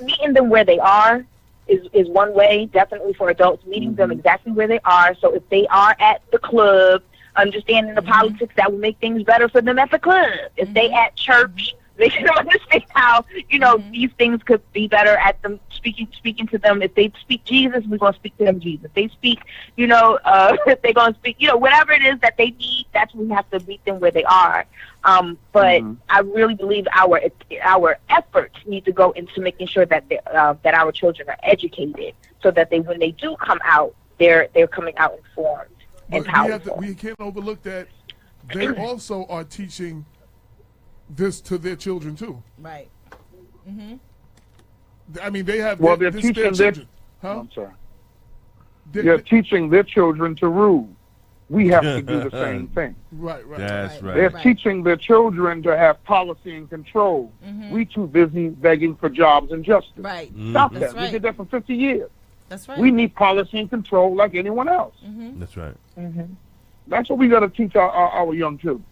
meeting them where they are is one way, definitely for adults, meeting them exactly where they are. So if they are at the club, understanding the politics that will make things better for them at the club. If they at church, making them understand how, you know, these things could be better at them, speaking to them. If they speak Jesus, we're going to speak to them Jesus. If they speak, you know, if they're going to speak, you know, whatever it is that they need, that's when we have to meet them where they are. But I really believe our efforts need to go into making sure that that our children are educated, so that when they do come out, they're coming out informed and powerful. We can't overlook that they also are teaching this to their children too. Right. I mean, they have. Well, they're teaching their children. Huh? I'm sorry. They're teaching their children to rule. We have to do the same thing. Right. That's right. They're teaching their children to have policy and control. We too busy begging for jobs and justice. Right. Stop That's that. right. We did that for 50 years. That's right. We need policy and control like anyone else. That's right. That's what we got to teach our young children.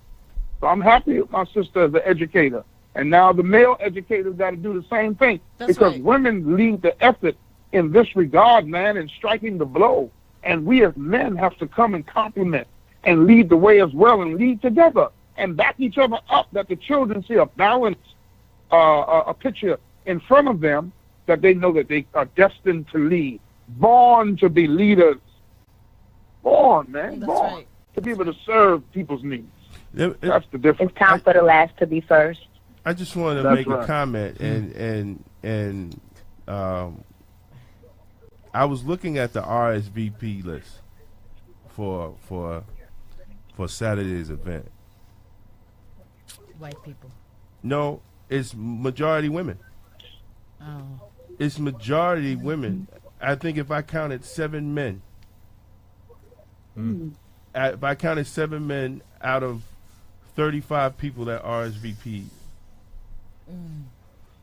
So I'm happy with my sister as an educator. And now the male educators got to do the same thing. That's because right. women lead the effort in this regard, man, in striking the blow. And we as men have to come and complement and lead the way as well, and lead together and back each other up, that the children see a balanced a picture in front of them, that they know that they are destined to lead, born to be leaders. Born, man, That's born right. to be able to serve people's needs. That's the difference. It's time for the last to be first. I just wanted to That's make right. a comment, and I was looking at the RSVP list for Saturday's event. White people. No, it's majority women. Oh. It's majority women. I think if I counted 7 men, if I counted 7 men out of 35 people that RSVP,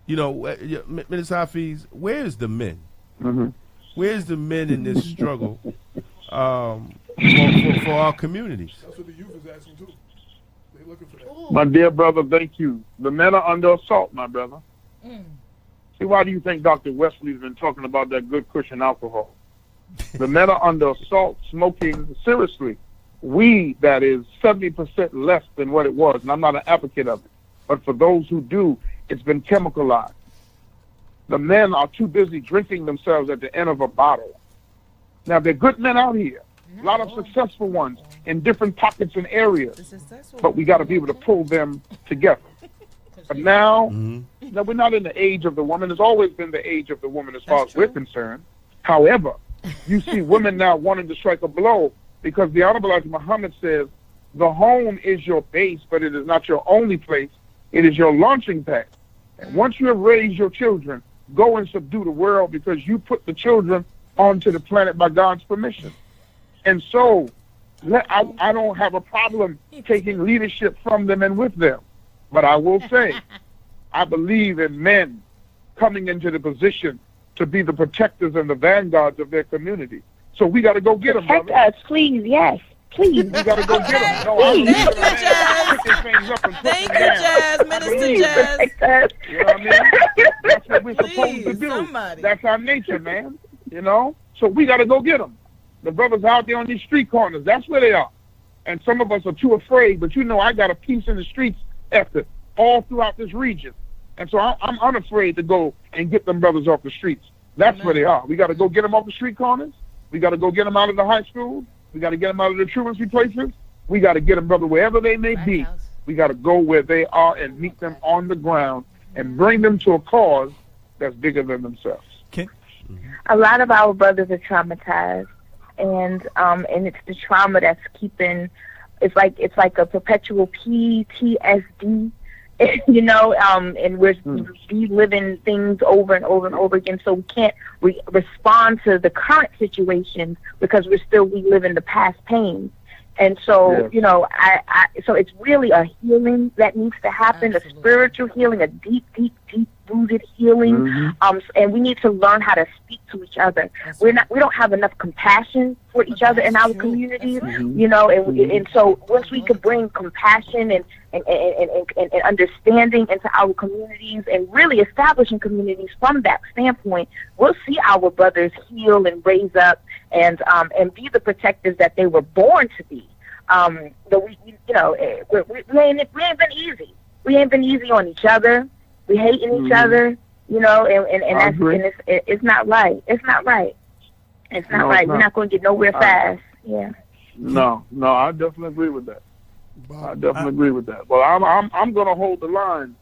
you know, Minister Hafiz, where's the men? Where's the men in this struggle for our communities? That's what the youth is asking too. They're looking for that. My dear brother, thank you. The men are under assault, my brother. See, why do you think Dr. Wesley's been talking about that good cushion alcohol? The men are under assault, smoking seriously weed that is 70% less than what it was. And I'm not an advocate of it. But for those who do, it's been chemicalized. The men are too busy drinking themselves at the end of a bottle. Now, there are good men out here, a lot of successful ones in different pockets and areas, but we got to be able to pull them together. But now, now, we're not in the age of the woman. It's always been the age of the woman as far as we're concerned. However, you see women now wanting to strike a blow, because the Honorable Elijah Muhammad says, the home is your base, but it is not your only place. It is your launching pad. And once you have raised your children, go and subdue the world, because you put the children onto the planet by God's permission. And so I don't have a problem taking leadership from them and with them. But I will say, I believe in men coming into the position to be the protectors and the vanguards of their community. So we got to go get them. Protect us, please, yes. Please. We got to go get them. No, Thank you, Jazz. Thank you, Jazz. Minister Jazz. You know what I mean? That's what we're supposed to do. Somebody. That's our nature, man. You know? So we got to go get them. The brothers out there on these street corners, that's where they are. And some of us are too afraid, but you know I got a piece in the streets effort all throughout this region. And so I'm unafraid to go and get them brothers off the streets. That's where they are. We got to go get them off the street corners. We got to go get them out of the high schools. We got to get them out of the truancy places. We got to get them, brother, wherever they may be. We got to go where they are and meet them on the ground and bring them to a cause that's bigger than themselves. A lot of our brothers are traumatized, and it's the trauma that's keeping. It's like a perpetual PTSD, you know, and we're reliving things over and over and over again. So we can't respond to the current situations because we're still reliving the past pain. And so, Yes. you know, so it's really a healing that needs to happen, Absolutely. a spiritual healing, a deep, deep, deep rooted healing. Mm-hmm. And we need to learn how to speak to each other. That's We don't have enough compassion for each other in That's our true. communities, That's right. you know, and Mhm. and so once we can bring compassion and understanding into our communities and really establishing communities from that standpoint, we'll see our brothers heal and raise up and be the protectors that they were born to be. But we ain't been easy. We ain't been easy on each other. We hating each Mhm. other, you know, and I that's agree. and it's not right. It's not right. It's not No, right. it's We're not. not going to get nowhere I- fast. Yeah. No, I definitely agree with that. I Bob, definitely agree with that. Well, I'm going to hold the line,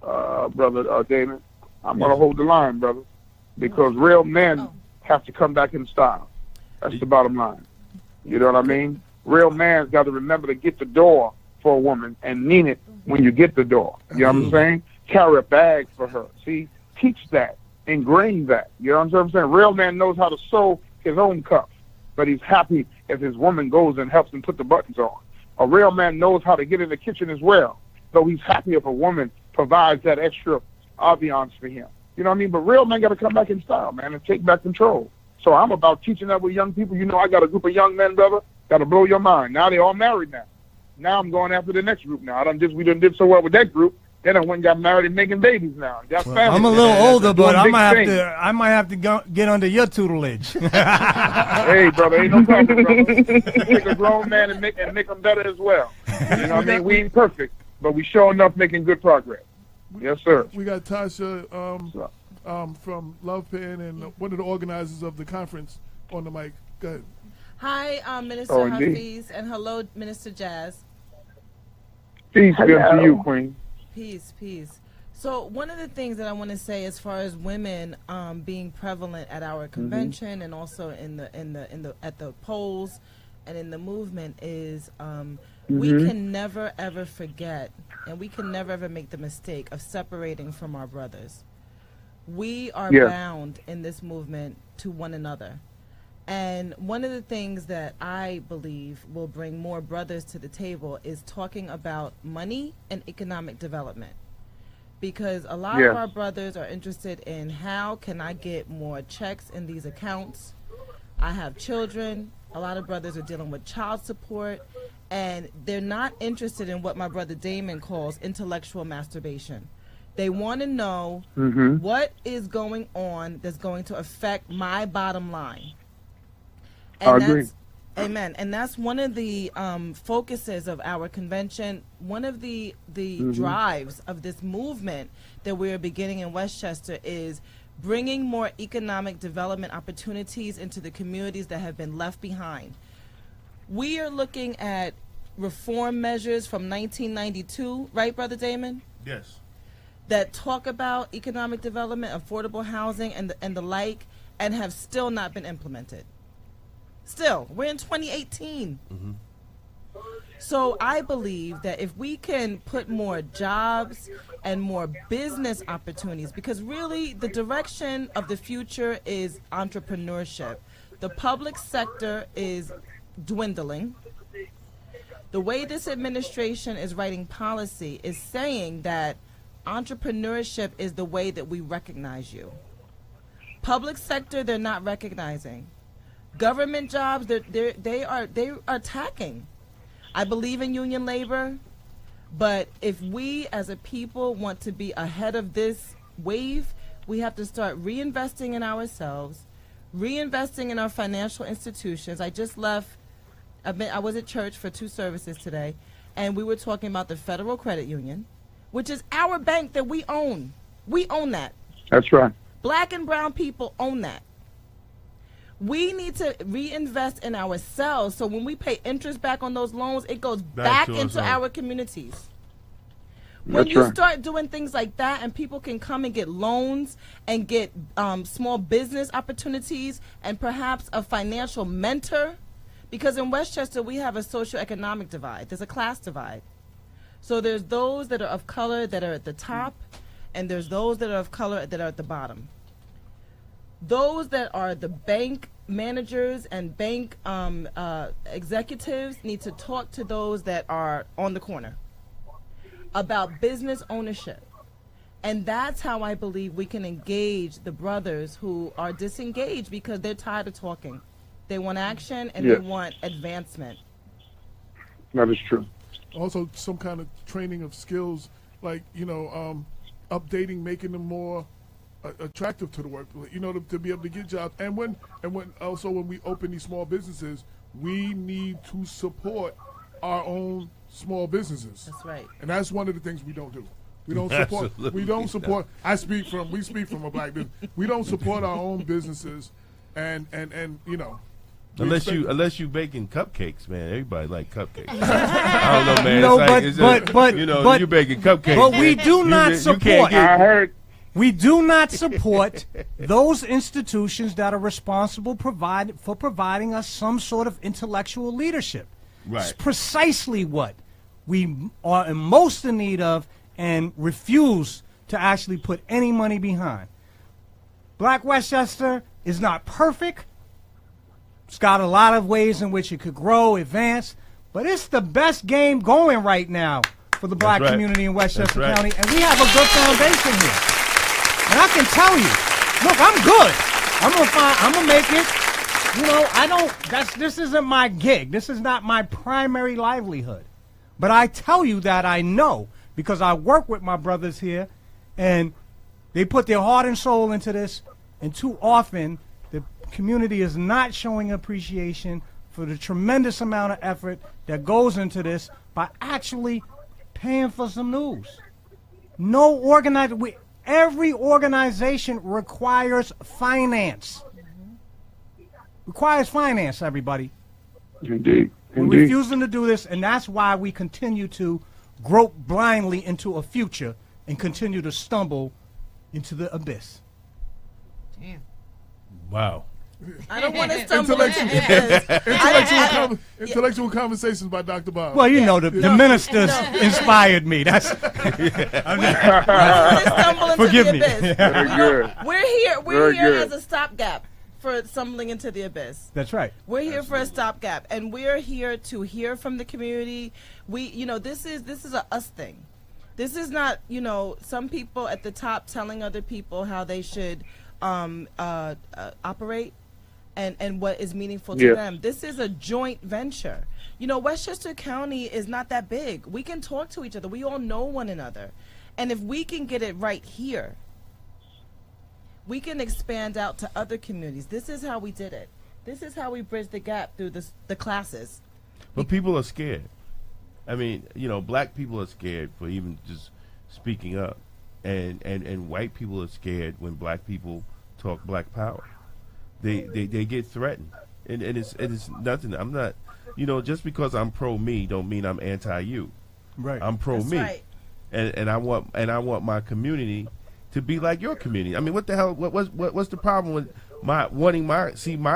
brother Damon. I'm going to hold the line, brother, because real men have to come back in style. That's the bottom line. You know what I mean? Real man's got to remember to get the door for a woman and mean it when you get the door. You know what I'm saying? Carry a bag for her. See, teach that, ingrain that. You know what I'm saying? Real man knows how to sew his own cuff, but he's happy if his woman goes and helps him put the buttons on. A real man knows how to get in the kitchen as well, though he's happy if a woman provides that extra ambiance for him. You know what I mean? But real men got to come back in style, man, and take back control. So I'm about teaching that with young people. You know, I got a group of young men, brother, got to blow your mind. Now they all married now. Now I'm going after the next group now. We done did so well with that group. They done went and got married and making babies now. Got Well, families I'm a now. little older, Doing but I big might things. have to get under your tutelage. Hey, brother, ain't no problem, brother. Take a grown man and make them better as well. You know what I mean? We ain't perfect, but we sure enough making good progress. Yes, sir. we got Tasha from Love Pen and one of the organizers of the conference on the mic. Go ahead. Hi, Minister Oh, indeed. Hafiz, and hello, Minister Jazz. Peace good to Hello. you, Queen. Peace, peace. So one of the things that I want to say, as far as women being prevalent at our convention and also in the at the polls and in the movement, is we can never ever forget, and we can never ever make the mistake of separating from our brothers. We are Yeah. bound in this movement to one another. And one of the things that I believe will bring more brothers to the table is talking about money and economic development. Because a lot Yes. of our brothers are interested in, how can I get more checks in these accounts? I have children. A lot of brothers are dealing with child support. And they're not interested in what my brother Damon calls intellectual masturbation. They want to know what is going on that's going to affect my bottom line. I And agree. that's, amen. And that's one of the focuses of our convention. One of the drives of this movement that we're beginning in Westchester is bringing more economic development opportunities into the communities that have been left behind. We are looking at reform measures from 1992, right, Brother Damon? Yes. That talk about economic development, affordable housing, and the like, and have still not been implemented. Still, we're in 2018. So I believe that if we can put more jobs and more business opportunities, because really the direction of the future is entrepreneurship. The public sector is dwindling. The way this administration is writing policy is saying that entrepreneurship is the way that we recognize you. Public sector, they're not recognizing. Government jobs, they are attacking. I believe in union labor, but if we as a people want to be ahead of this wave, we have to start reinvesting in ourselves, reinvesting in our financial institutions. I just left. I was at church for 2 services today, and we were talking about the Federal Credit Union, which is our bank that we own. We own that. That's right. Black and brown people own that. We need to reinvest in ourselves, so when we pay interest back on those loans, it goes back to into us, our communities. When That's you right. start doing things like that, and people can come and get loans and get small business opportunities and perhaps a financial mentor, because in Westchester we have a socioeconomic divide. There's a class divide. So there's those that are of color that are at the top, and there's those that are of color that are at the bottom. those that are the bank managers and bank executives need to talk to those that are on the corner about business ownership. And that's how I believe we can engage the brothers who are disengaged because they're tired of talking. They want action and they want advancement. That is true. Also, some kind of training of skills, like, updating, making them more attractive to the work, to be able to get jobs. And when we open these small businesses, we need to support our own small businesses. That's right. And that's one of the things we don't do. We don't support. Absolutely We don't support. We speak from a black business. We don't support our own businesses, and Unless you baking cupcakes, man. Everybody like cupcakes. I don't know, man. No, it's but you're baking cupcakes. But we do not support. I heard. We do not support those institutions that are responsible for providing us some sort of intellectual leadership. Right. It's precisely what we are most in need of and refuse to actually put any money behind. Black Westchester is not perfect. It's got a lot of ways in which it could grow, advance, but it's the best game going right now for the black community in Westchester County, and we have a good foundation here. And I can tell you, look, I'm good. I'm gonna make it. This isn't my gig. This is not my primary livelihood. But I tell you that I know because I work with my brothers here, and they put their heart and soul into this, and too often the community is not showing appreciation for the tremendous amount of effort that goes into this by actually paying for some news. Every organization requires finance. Requires finance, everybody. Indeed. We're refusing to do this, and that's why we continue to grope blindly into a future and continue to stumble into the abyss. Damn. Wow. I don't want to stumble into this. Intellectual conversations by Dr. Bob. Well, the ministers inspired me. That's forgive me. Very good. We're here as a stopgap for stumbling into the abyss. That's right. We're here for a stopgap, and we're here to hear from the community. This is a us thing. This is not, some people at the top telling other people how they should operate and what is meaningful to them. This is a joint venture. Westchester County is not that big. We can talk to each other. We all know one another. And if we can get it right here, we can expand out to other communities. This is how we did it. This is how we bridged the gap through the classes. But people are scared. I mean, black people are scared for even just speaking up. And white people are scared when black people talk black power. They get threatened. And it's nothing. I'm not, just because I'm pro me don't mean I'm anti you. Right. I'm pro me. Right. And I want my community to be like your community. I mean, what the hell? What's the problem with wanting my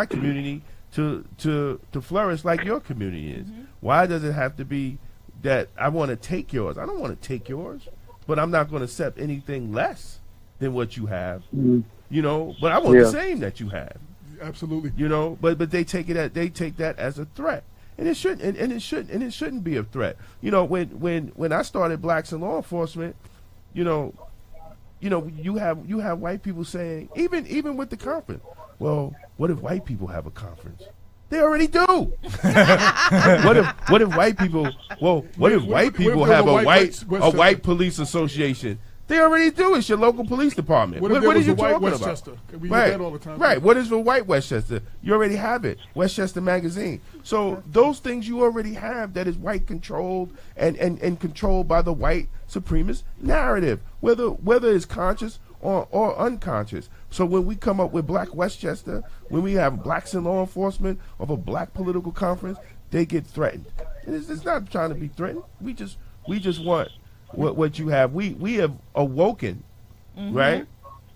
community to flourish like your community is? Mm-hmm. Why does it have to be that I want to take yours? I don't want to take yours, but I'm not going to accept anything less than what you have. Mm-hmm. But I want the same that you have. Absolutely. But they take that as a threat. And it shouldn't be a threat. When I started Blacks in Law Enforcement, you have white people saying, even with the conference, well, what if white people have a conference? They already do. What if white people? Well, what if white people have a white police association? They already do. It's your local police department. What are you talking Westchester? About? We get that all the time. Right. What is the white Westchester? You already have it. Westchester Magazine. So those things you already have that is white controlled and controlled by the white supremacist narrative, whether it's conscious or unconscious. So when we come up with Black Westchester, when we have Blacks in Law Enforcement of a black political conference, they get threatened. And it's not trying to be threatened. We just want what you have. We have awoken, right?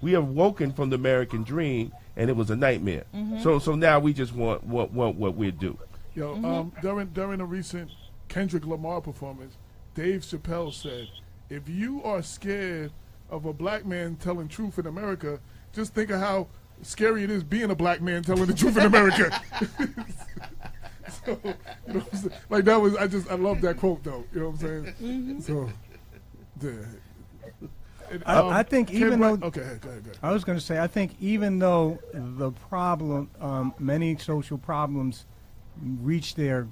We have woken from the American dream, and it was a nightmare. Mm-hmm. So now we just want what we do. During a recent Kendrick Lamar performance, Dave Chappelle said, "If you are scared of a black man telling truth in America, just think of how scary it is being a black man telling the truth in America. So, you know what I'm saying? Like that was, I love that quote though. You know what I'm saying? Mm-hmm. So, yeah. And, I think even though okay, go ahead. I was going to say, I think even though the problem, many social problems reach their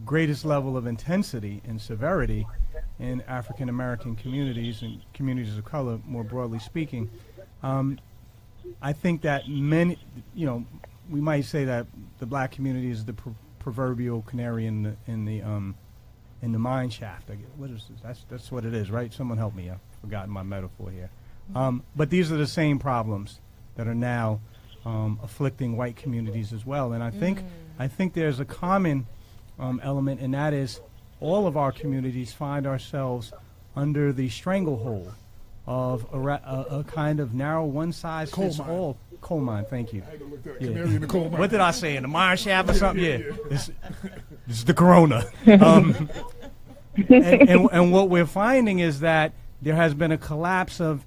greatest level of intensity and severity in African American communities and communities of color, more broadly speaking, I think that many, we might say that the black community is the proverbial canary in the mine shaft. I guess. What is this? That's what it is, right? Someone help me. I've forgotten my metaphor here. But these are the same problems that are now afflicting white communities as well. And I think there's a common element, and that is all of our communities find ourselves under the stranglehold of a kind of narrow one-size-fits-all coal mine. Thank you. I had to look at canary in the coal mine. What did I say? In the mine shaft or something? Yeah. This is the corona. And what we're finding is that there has been a collapse of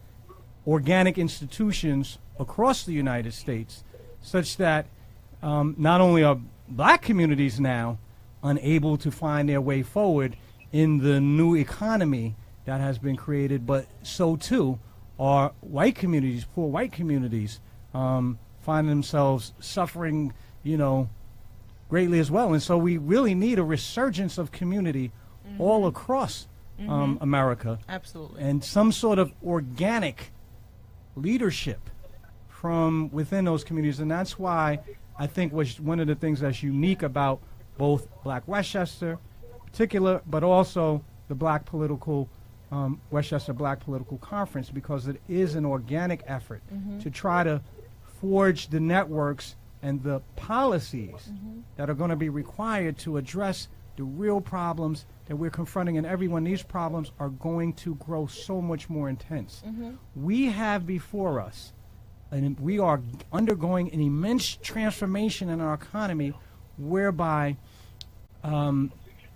organic institutions across the United States, such that not only are black communities now unable to find their way forward in the new economy that has been created, but so too are white communities, poor white communities, find themselves suffering, greatly as well. And so we really need a resurgence of community all across America. Absolutely. And some sort of organic leadership from within those communities. And that's why I think one of the things that's unique about both Black Westchester in particular, but also the Black Political Westchester Black Political Conference, because it is an organic effort to try to forge the networks and the policies that are going to be required to address the real problems that we're confronting. And everyone, these problems are going to grow so much more intense. We have before us, and we are undergoing an immense transformation in our economy whereby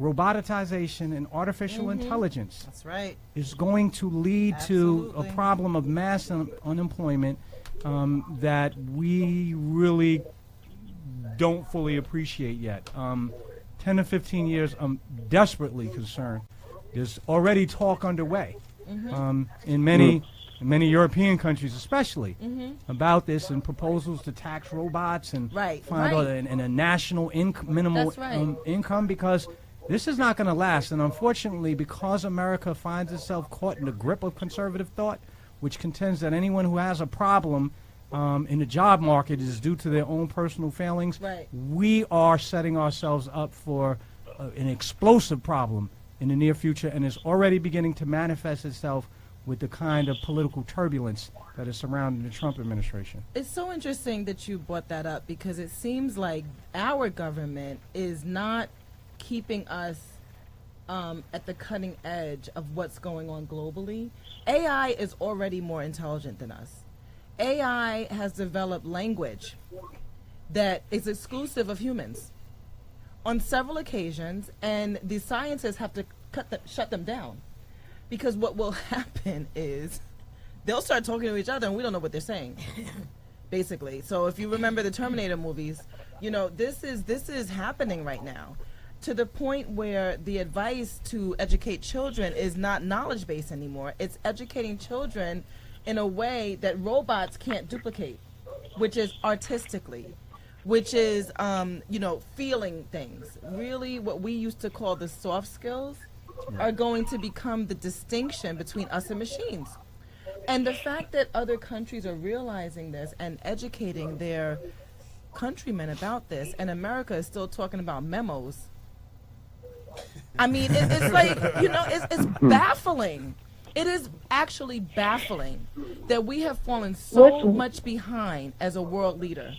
robotization and artificial intelligence That's right. is going to lead to a problem of mass unemployment that we really don't fully appreciate yet. 10 to 15 years, I'm desperately concerned. There's already talk underway in many European countries especially about this, and proposals to tax robots and find out and a national minimal income, because this is not going to last. And unfortunately, because America finds itself caught in the grip of conservative thought, which contends that anyone who has a problem in the job market is due to their own personal failings, we are setting ourselves up for an explosive problem in the near future, and is already beginning to manifest itself with the kind of political turbulence that is surrounding the Trump administration. It's so interesting that you brought that up, because it seems like our government is not keeping us at the cutting edge of what's going on globally. AI is already more intelligent than us. AI has developed language that is exclusive of humans on several occasions, and the scientists have to shut them down, because what will happen is they'll start talking to each other and we don't know what they're saying, basically. So if you remember the Terminator movies, this is happening right now, to the point where the advice to educate children is not knowledge-based anymore. It's educating children in a way that robots can't duplicate, which is artistically, which is, feeling things. Really, what we used to call the soft skills are going to become the distinction between us and machines. And the fact that other countries are realizing this and educating their countrymen about this, and America is still talking about memos. I mean, it's like, it's baffling. It is actually baffling that we have fallen so much behind as a world leader.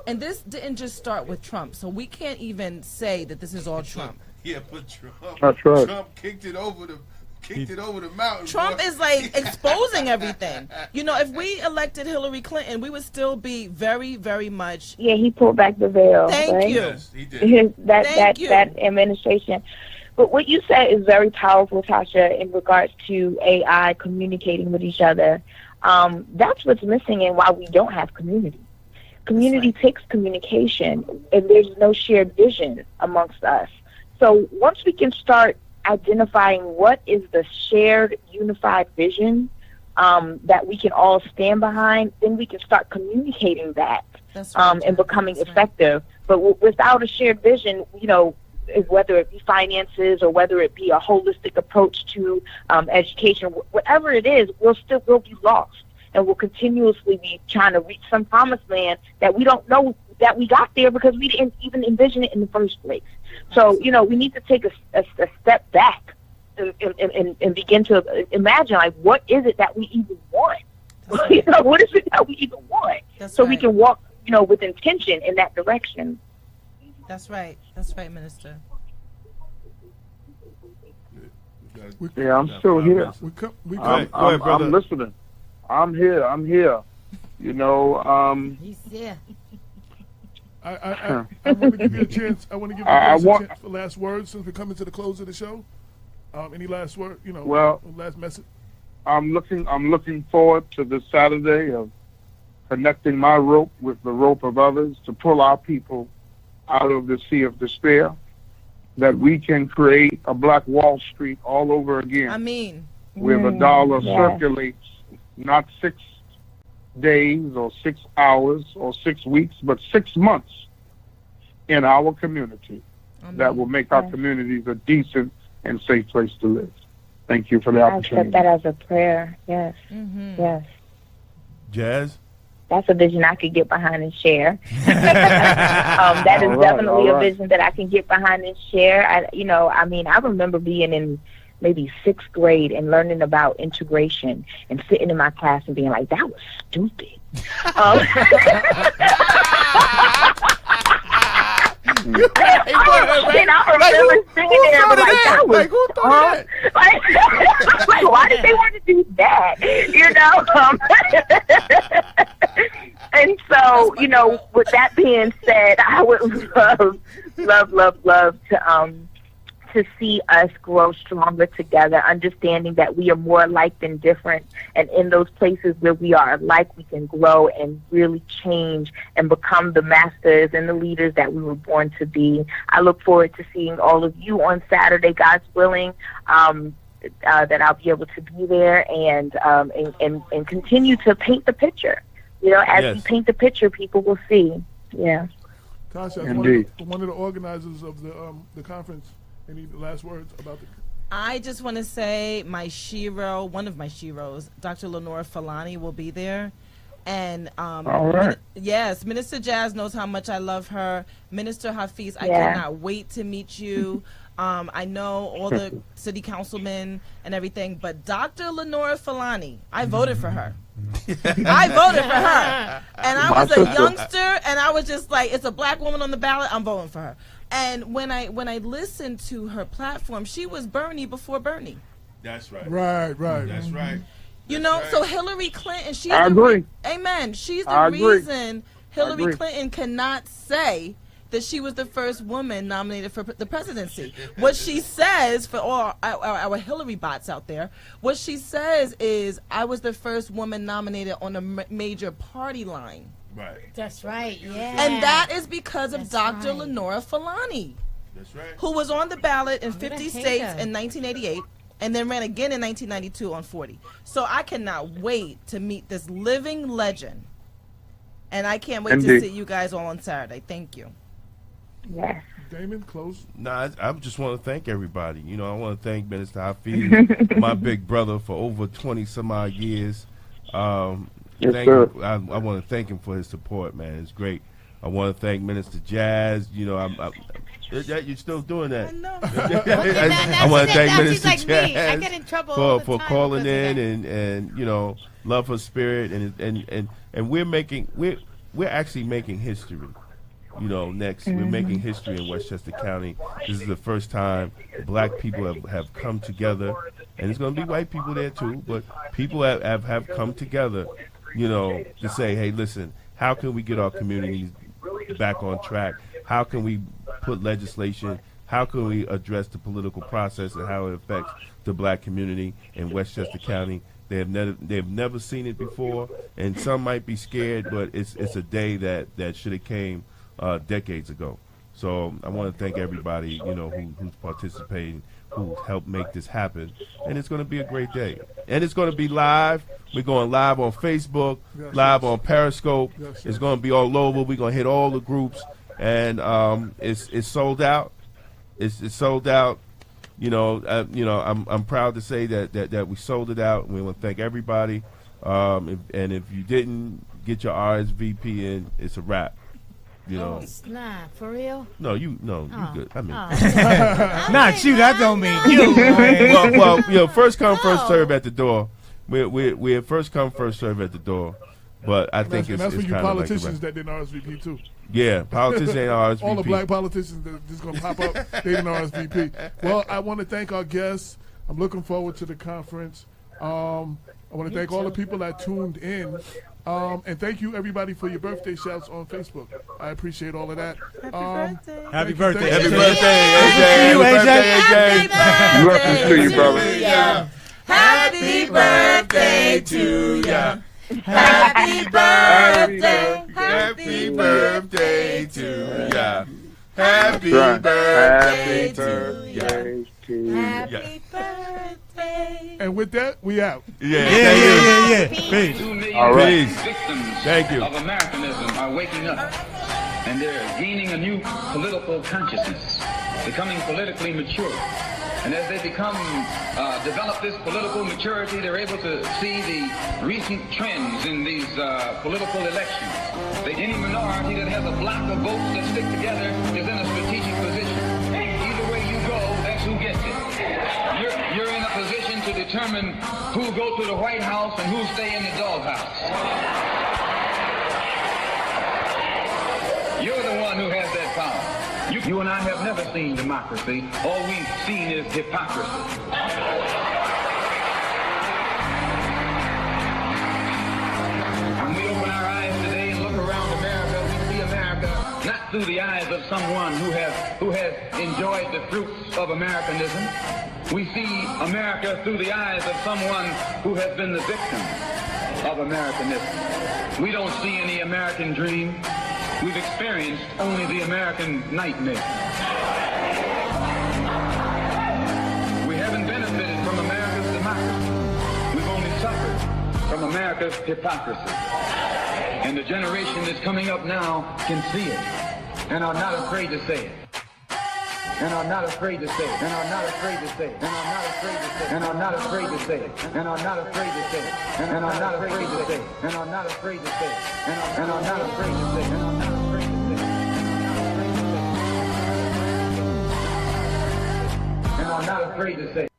And this didn't just start with Trump, so we can't even say that this is all Trump. Yeah, but Trump kicked it over the mountain. Trump is like exposing everything. If we elected Hillary Clinton, we would still be very, very much. Yeah, he pulled back the veil. Thank you. Yes, he did. That administration. But what you said is very powerful, Tasha, in regards to AI communicating with each other. That's what's missing and why we don't have community. Community takes communication, and there's no shared vision amongst us. So once we can start identifying what is the shared unified vision that we can all stand behind, then we can start communicating that and becoming effective. But without a shared vision, whether it be finances or whether it be a holistic approach to education, whatever it is, we'll be lost. And we'll continuously be trying to reach some promised land that we don't know that we got there because we didn't even envision it in the first place. So, we need to take a step back and begin to imagine, like, what is it that we even want? What is it that we even want? We can walk, with intention in that direction. That's right, Minister. Yeah, I'm still here. I'm listening. I'm here. He's there. I want to give you a chance. I want to give you a chance for last words since we're coming to the close of the show. Any last word? Last message. I'm looking forward to this Saturday of connecting my rope with the rope of others to pull our people out of the sea of despair. That we can create a Black Wall Street all over again. I mean, where the dollar circulates not 6 days or 6 hours or 6 weeks, but 6 months in our community. That will make our communities a decent and safe place to live. Thank you for the opportunity. I accept that as a prayer. Yes. Yes. Jazz? That's a vision I could get behind and share. That is definitely a vision that I can get behind and share. I remember being in maybe 6th grade and learning about integration and sitting in my class and being like, that was stupid. And I remember sitting there and that was dumb. Like, why did they want to do that? And so, with that being said, I would love to see us grow stronger together, understanding that we are more alike than different. And in those places where we are alike, we can grow and really change and become the masters and the leaders that we were born to be. I look forward to seeing all of you on Saturday, God's willing, that I'll be able to be there and continue to paint the picture. As we paint the picture, people will see. Yeah. Tasha, one of the organizers of the conference, any last words about the... I just want to say one of my sheroes, Dr. Lenora Falani, will be there. And all right. Yes, Minister Jazz knows how much I love her. Minister Hafiz, I cannot wait to meet you. I know all the city councilmen and everything, but Dr. Lenora Falani, I voted for her. I voted for her. And I was a youngster, and I was just like, it's a Black woman on the ballot, I'm voting for her. And when I listened to her platform, she was Bernie before Bernie. That's right. Right. That's right. So Hillary Clinton, she's I agree. Amen. She's the reason Hillary Clinton cannot say that she was the first woman nominated for the presidency. What she says, for all our Hillary bots out there, what she says is, I was the first woman nominated on a major party line. Right. That's right, yeah. And that is because of Dr. Lenora Falani. That's right. Who was on the ballot in 50 states in 1988 and then ran again in 1992 on 40. So I cannot wait to meet this living legend. And I can't wait to see you guys all on Saturday. Thank you. Yes. Damon, close. I just want to thank everybody. I want to thank Minister Hafiz, my big brother, for over 20 some odd years. Yes, sir. I want to thank him for his support, man. It's great. I want to thank Minister Jazz. You're still doing that. I know. I want to thank Minister like Jazz me. I get in trouble for calling in and love her spirit and we're actually making history. Next we're making history in Westchester County. This is the first time Black people have come together, and it's going to be white people there too. But people have come together, to say, hey, listen, how can we get our communities back on track? How can we put legislation? How can we address the political process and how it affects the Black community in Westchester County? They've never seen it before, and some might be scared, but it's a day that should have came decades ago. So I want to thank everybody, who's participating, who helped make this happen, and it's going to be a great day. And it's going to be live. We're going live on Facebook, live on Periscope. It's going to be all over. We're going to hit all the groups, and it's sold out. It's sold out. I'm proud to say that we sold it out. We want to thank everybody. And if you didn't get your RSVP in, it's a wrap. Oh, snap. For real? No, you good. I mean, not you. That don't mean you. well, first come, first serve at the door. We're first come, first serve at the door. But I think it's that's for kind you of politicians that didn't RSVP too. Yeah, politicians ain't RSVP. All the black politicians that are just going to pop up, they didn't RSVP. Well, I want to thank our guests. I'm looking forward to the conference. I want to thank all the people that tuned in. And thank you, everybody, for your birthday shouts on Facebook. I appreciate all of that. Happy birthday. Happy birthday, AJ. Happy birthday to you, brother. Happy birthday to ya. Happy birthday. Happy birthday to ya. Happy Right. birthday Happy to ya. birthday to you. Happy birthday. And with that, we out. Yeah. Peace. 2 million All right. victims Thank you. of Americanism are waking up, and they're gaining a new political consciousness, becoming politically mature. And as they develop this political maturity, they're able to see the recent trends in these political elections. Any minority that has a block of votes that stick together is in a strategic position. Either way you go, that's who gets it. You're in a position to determine who go to the White House and who stay in the doghouse. You're the one who has that power. You and I have never seen democracy. All we've seen is hypocrisy. When we open our eyes today and look around America, we see America not through the eyes of someone who has enjoyed the fruits of Americanism. We see America through the eyes of someone who has been the victim of Americanism. We don't see any American dream. We've experienced only the American nightmare. We haven't benefited from America's democracy. We've only suffered from America's hypocrisy. And the generation that's coming up now can see it and are not afraid to say it. And are not afraid to say it. And are not afraid to say it. And are not afraid to say it. And are not afraid to say it. And are not afraid to say it. And are not afraid to say it. And are not afraid to say it. And are not afraid to say it. And are not afraid to say it. And are not afraid to say it.